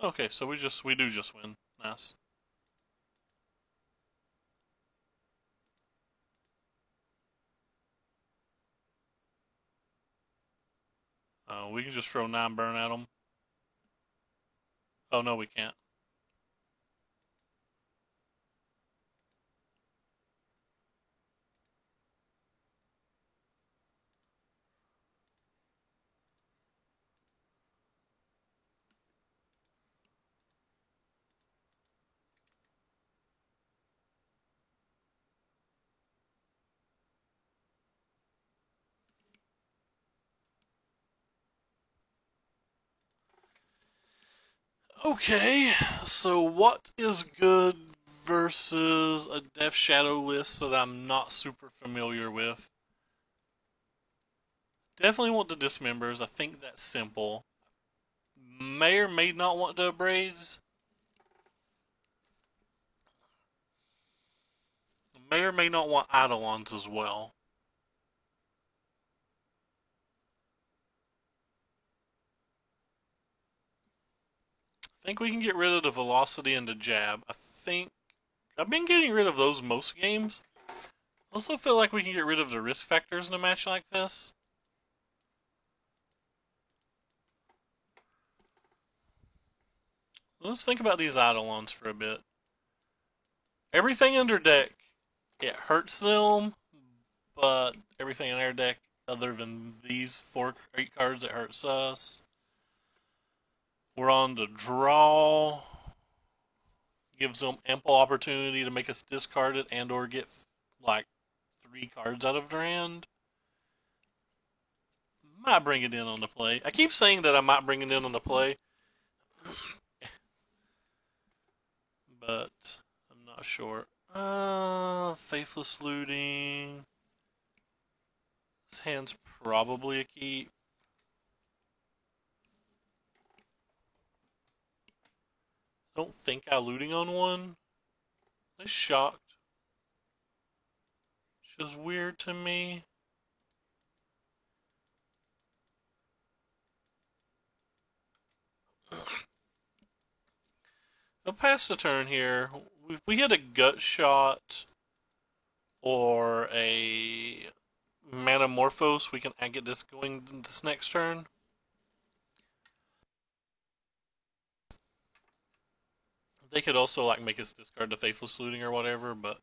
Speaker 1: Okay, so we do just win. Nice. We can just throw 9 burn at them. Oh no, we can't. Okay, so what is good versus a Death Shadow list that I'm not super familiar with? Definitely want the Dismembers. I think that's simple. May or may not want the Abrades. May or may not want Eidolons as well. I think we can get rid of the Velocity and the Jab. I think I've been getting rid of those most games. Also feel like we can get rid of the risk factors in a match like this. Let's think about these Eidolons for a bit. Everything under deck, it hurts them, but everything in their deck, other than these 8 cards, it hurts us. We're on the draw. Gives them ample opportunity to make us discard it and or get like 3 cards out of their hand. Might bring it in on the play. I keep saying that I might bring it in on the play, but I'm not sure. Faithless Looting. This hand's probably a keep. I don't think I looting on one. That's shocked. It's just weird to me. I'll pass the turn here. If we hit a gut shot or a Manamorphose, we can get this going this next turn. They could also like make us discard the Faithless Looting or whatever, but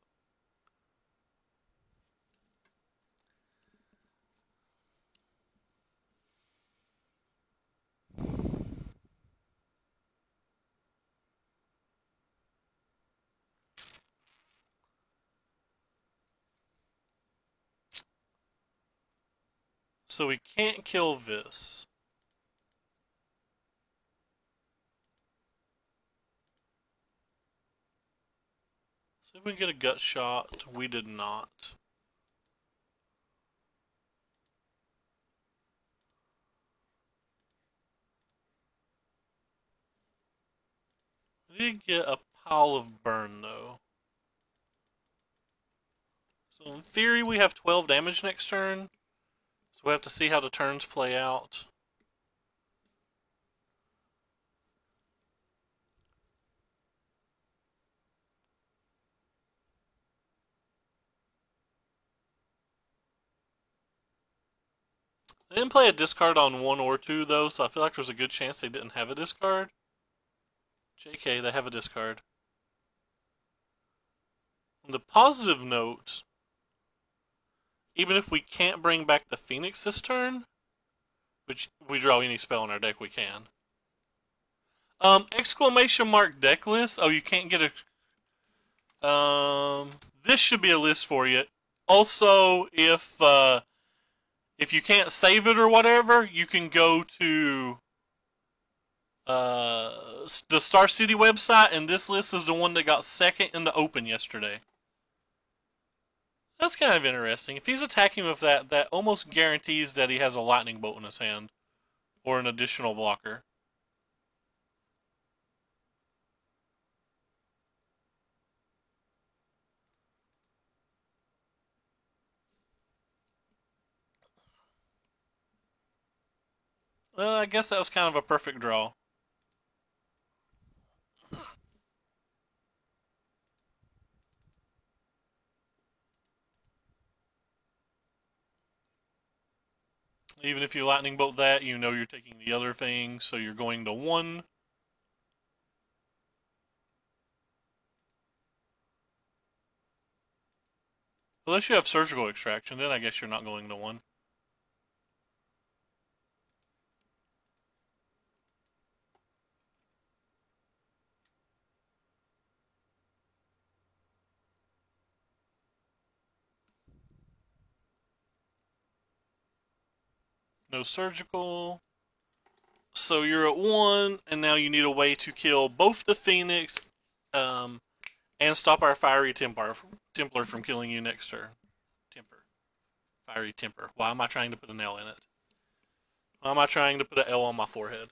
Speaker 1: so we can't kill this. So if we get a gut shot, we did not. We did get a pile of burn though. So in theory we have 12 damage next turn. So we have to see how the turns play out. They didn't play a discard on 1 or 2 though, so I feel like there's a good chance they didn't have a discard. JK, they have a discard. On the positive note, even if we can't bring back the Phoenix this turn, which if we draw any spell in our deck, we can. Exclamation mark deck list. Oh, you can't get a. This should be a list for you. Also, if you can't save it or whatever, you can go to the Star City website, and this list is the one that got second in the Open yesterday. That's kind of interesting. If he's attacking with that, that almost guarantees that he has a lightning bolt in his hand or an additional blocker. I guess that was kind of a perfect draw. Even if you lightning bolt that, you know you're taking the other thing, so you're going to 1. Unless you have surgical extraction, then I guess you're not going to 1. No surgical. So you're at 1, and now you need a way to kill both the Phoenix um, and stop our Fiery Templar from killing you next turn. Temper. Fiery Temper. Why am I trying to put an L in it? Why am I trying to put an L on my forehead?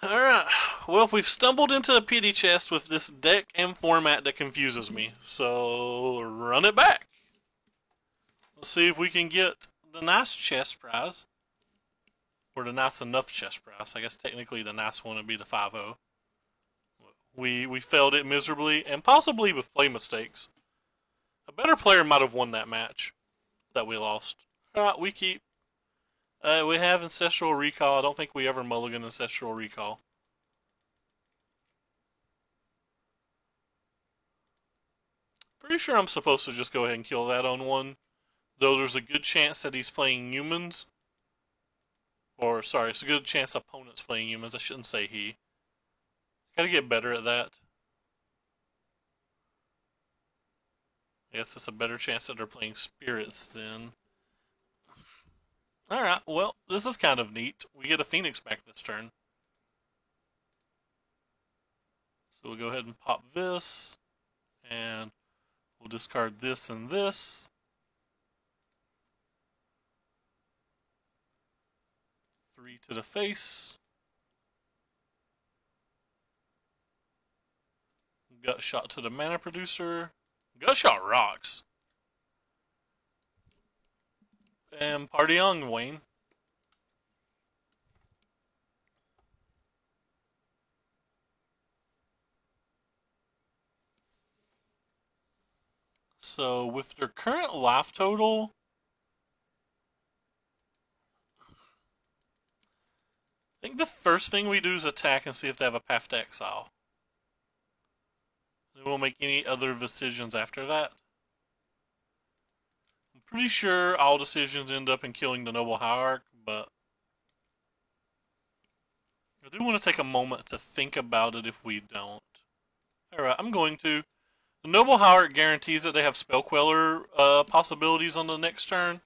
Speaker 1: Alright, well, we've stumbled into a PD chest with this deck and format that confuses me, so run it back. Let's see if we can get the nice chest prize. Or the nice enough chest prize. I guess technically the nice one would be the 5-0. We failed it miserably, and possibly with play mistakes. A better player might have won that match that we lost. Alright, we keep. We have Ancestral Recall. I don't think we ever mulligan Ancestral Recall. Pretty sure I'm supposed to just go ahead and kill that on 1. Though there's a good chance that he's playing humans. Or, sorry, it's a good chance opponent's playing humans. I shouldn't say he. Gotta get better at that. I guess it's a better chance that they're playing spirits then. Alright, well, this is kind of neat. We get a Phoenix back this turn. So we'll go ahead and pop this. And we'll discard this and this. Three to the face. Gut shot to the mana producer. Gut shot rocks. And party on, Wayne. So with their current life total, I think the first thing we do is attack and see if they have a path to exile. Then we'll make any other decisions after that. I'm pretty sure all decisions end up in killing the Noble Hierarch, but I do want to take a moment to think about it if we don't. Alright, I'm going to. The Noble Hierarch guarantees that they have Spell Queller possibilities on the next turn,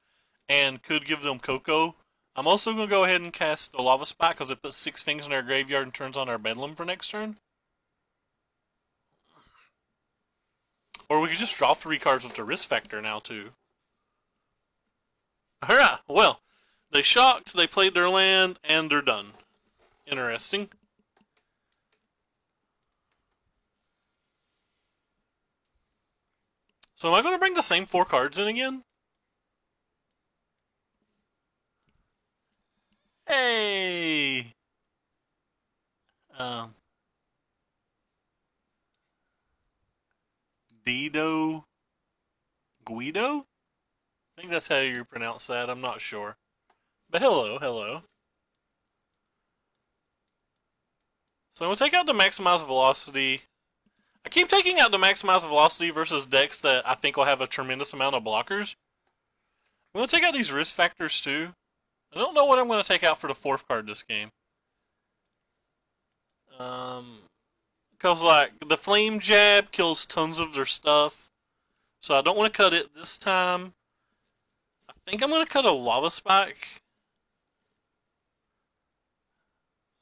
Speaker 1: and could give them Coco. I'm also going to go ahead and cast the Lava Spike because it puts 6 things in our graveyard and turns on our Bedlam for next turn. Or we could just draw 3 cards with the Risk Factor now, too. Alright, well, they shocked, they played their land, and they're done. Interesting. So am I going to bring the same 4 cards in again? Hey! Dido Guido? I think that's how you pronounce that, I'm not sure. But hello, hello. So I'm going to take out the Maximize Velocity. I keep taking out the Maximize Velocity versus decks that I think will have a tremendous amount of blockers. I'm going to take out these Risk Factors too. I don't know what I'm going to take out for the 4th card this game. Because, like, the Flame Jab kills tons of their stuff. So I don't want to cut it this time. I think I'm going to cut a Lava Spike.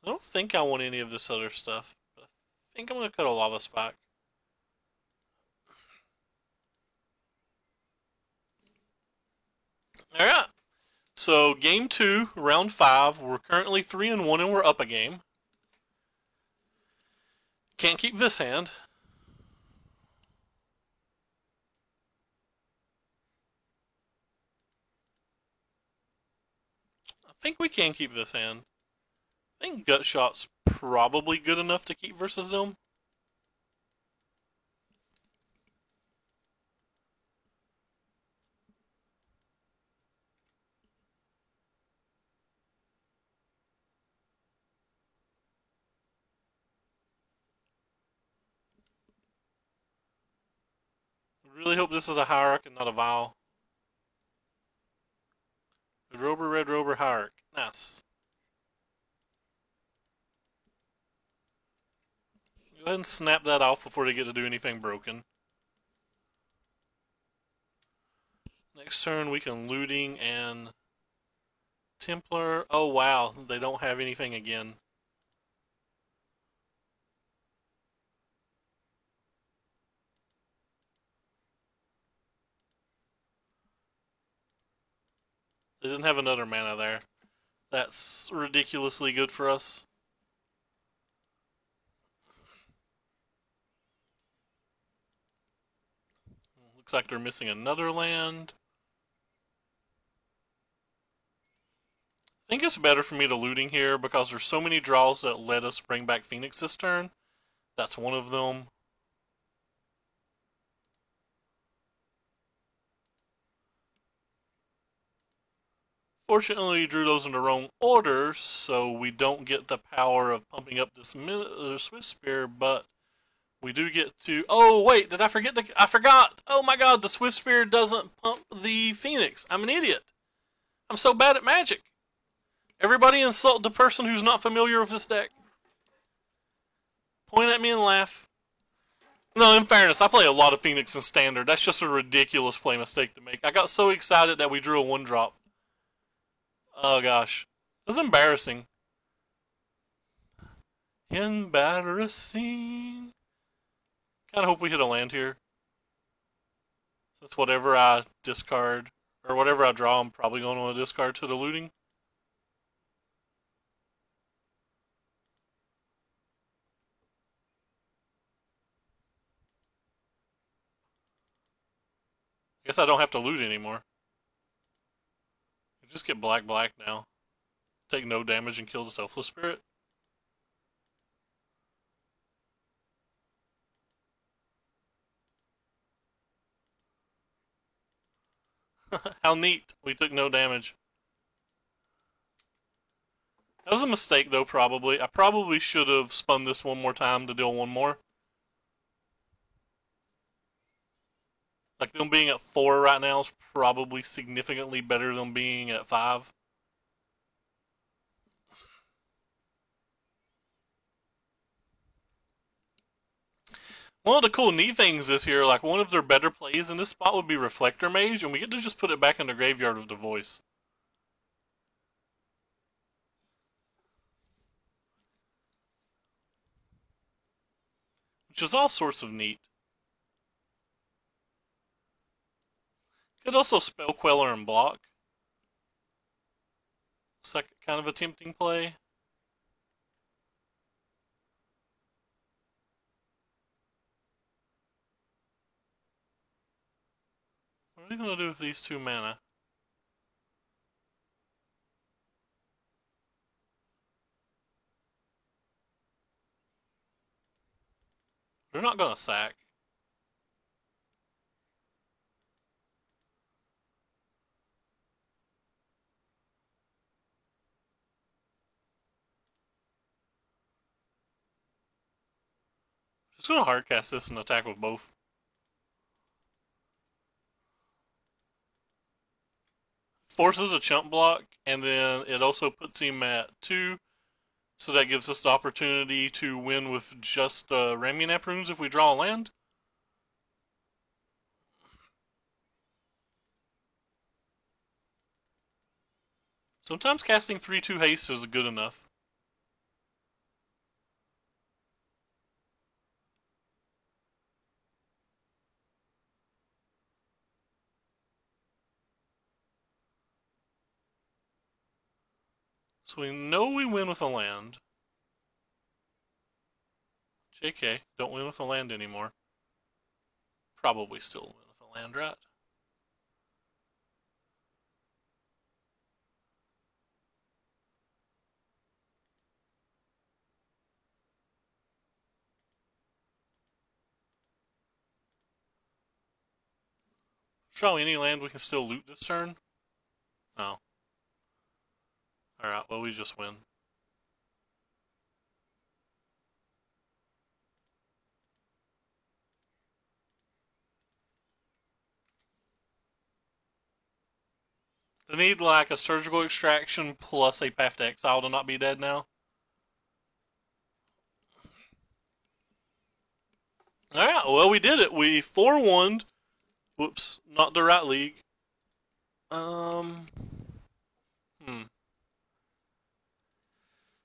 Speaker 1: I don't think I want any of this other stuff. But I think I'm going to cut a Lava Spike. Alright. So, game 2, round 5. We're currently 3-1 and we're up a game. Can't keep this hand. think we can keep this hand. I think Gut Shot's probably good enough to keep versus them. Really hope this is a Hierarch and not a Vial. Red Rover, Hierarch. Nice. Go ahead and snap that off before they get to do anything broken. Next turn we can Looting and Templar. Oh wow, they don't have anything again. They didn't have another mana there. That's ridiculously good for us. Looks like they're missing another land. I think it's better for me to Looting here because there's so many draws that let us bring back Phoenix this turn. That's one of them. Fortunately, we drew those in the wrong order, so we don't get the power of pumping up this Swift Spear, but we do get to... Oh, wait, did I forget the... I forgot! Oh my god, the Swift Spear doesn't pump the Phoenix. I'm an idiot. I'm so bad at Magic. Everybody insult the person who's not familiar with this deck. Point at me and laugh. No, in fairness, I play a lot of Phoenix in Standard. That's just a ridiculous play mistake to make. I got so excited that we drew a 1-drop. Oh gosh. This is embarrassing. Embarrassing. Kinda hope we hit a land here. Since whatever I discard, or whatever I draw, I'm probably going to want to discard to the Looting. I guess I don't have to loot anymore. I just get black now. Take no damage and kill the Selfless Spirit. How neat. We took no damage. That was a mistake though, probably. I probably should have spun this one more time to deal one more. Like, them being at 4 right now is probably significantly better than being at 5. One of the cool neat things is here, like, one of their better plays in this spot would be Reflector Mage, and we get to just put it back in the graveyard of the Voice. Which is all sorts of neat. Could also Spell Queller and block. It's like kind of a tempting play. What are we going to do with these 2 mana? They're not going to sack. Just going to hardcast this and attack with both. Forces a chump block, and then it also puts him at 2. So that gives us the opportunity to win with just Ramunap runes if we draw a land. Sometimes casting 3/2 haste is good enough. So we know we win with a land. JK, don't win with a land anymore. Probably still win with a land, right? Draw any land we can still loot this turn? No. Alright, well, we just win. They need like a surgical extraction plus a path to exile to not be dead now. Alright, well, we did it. We 4-1'd. Whoops, not the right league.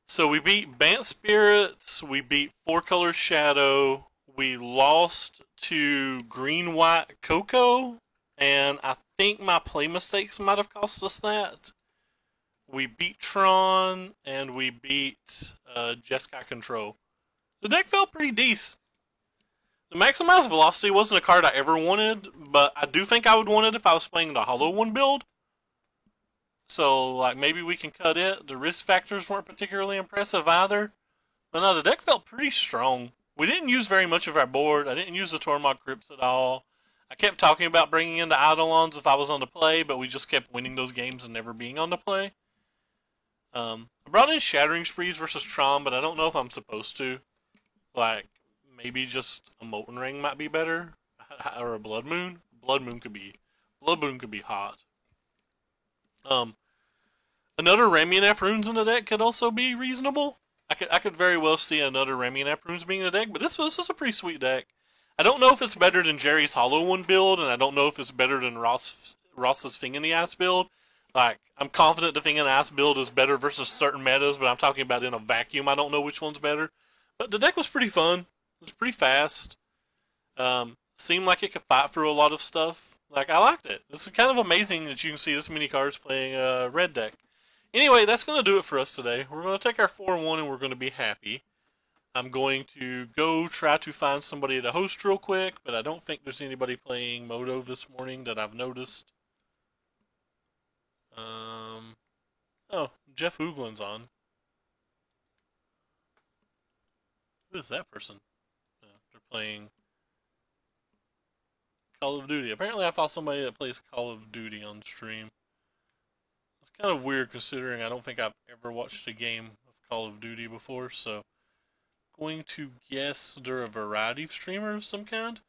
Speaker 1: So we beat Bant Spirits, we beat Four Color Shadow, we lost to Green White Coco, and I think my play mistakes might have cost us that. We beat Tron, and we beat Jeskai Control. The deck felt pretty decent. The Maximize Velocity wasn't a card I ever wanted, but I do think I would want it if I was playing the Hollow One build. So, like, maybe we can cut it. The risk factors weren't particularly impressive either. But no, the deck felt pretty strong. We didn't use very much of our board. I didn't use the Tormod Crypts at all. I kept talking about bringing in the Eidolons if I was on the play, but we just kept winning those games and never being on the play. I brought in Shattering Sprees versus Tron, but I don't know if I'm supposed to. Like, maybe just a Molten Ring might be better, or a Blood Moon. Blood Moon could be hot. Another Ramunap Runes in the deck could also be reasonable. I could very well see another Ramunap Runes being in the deck, but this was a pretty sweet deck. I don't know if it's better than Jerry's Hollow One build, and I don't know if it's better than Ross's Thing in the Ice build. Like, I'm confident the Thing in the Ice build is better versus certain metas, but I'm talking about in a vacuum. I don't know which one's better. But the deck was pretty fun. It was pretty fast. Seemed like it could fight through a lot of stuff. Like, I liked it. It's kind of amazing that you can see this many cards playing a red deck. Anyway, that's going to do it for us today. We're going to take our 4-1 and we're going to be happy. I'm going to go try to find somebody to host real quick, but I don't think there's anybody playing Moto this morning that I've noticed. Oh, Jeff Hoogland's on. Who is that person? They're playing Call of Duty. Apparently I found somebody that plays Call of Duty on stream. It's kind of weird considering I don't think I've ever watched a game of Call of Duty before, so going to guess they're a variety of streamers of some kind.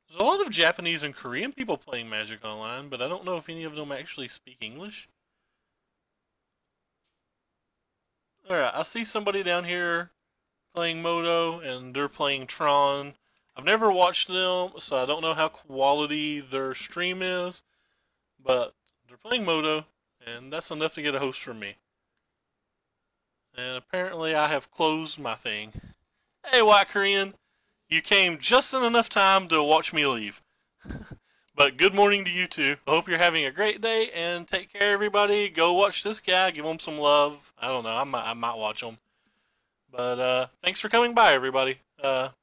Speaker 1: There's a lot of Japanese and Korean people playing Magic Online, but I don't know if any of them actually speak English. Alright, I see somebody down here playing Moto, and they're playing Tron. I've never watched them, so I don't know how quality their stream is, but they're playing Moto, and that's enough to get a host from me. And apparently I have closed my thing. Hey, White Korean, you came just in enough time to watch me leave. But good morning to you too. I hope you're having a great day, and take care, everybody. Go watch this guy, give him some love. I don't know, I might watch him. But thanks for coming by, everybody. The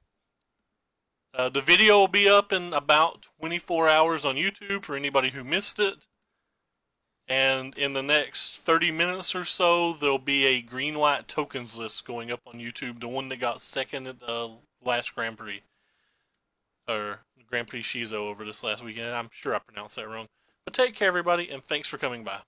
Speaker 1: video will be up in about 24 hours on YouTube for anybody who missed it. And in the next 30 minutes or so, there'll be a green-white tokens list going up on YouTube. The one that got second at the last Grand Prix. Or Grand Prix Shizo over this last weekend. I'm sure I pronounced that wrong. But take care, everybody, and thanks for coming by.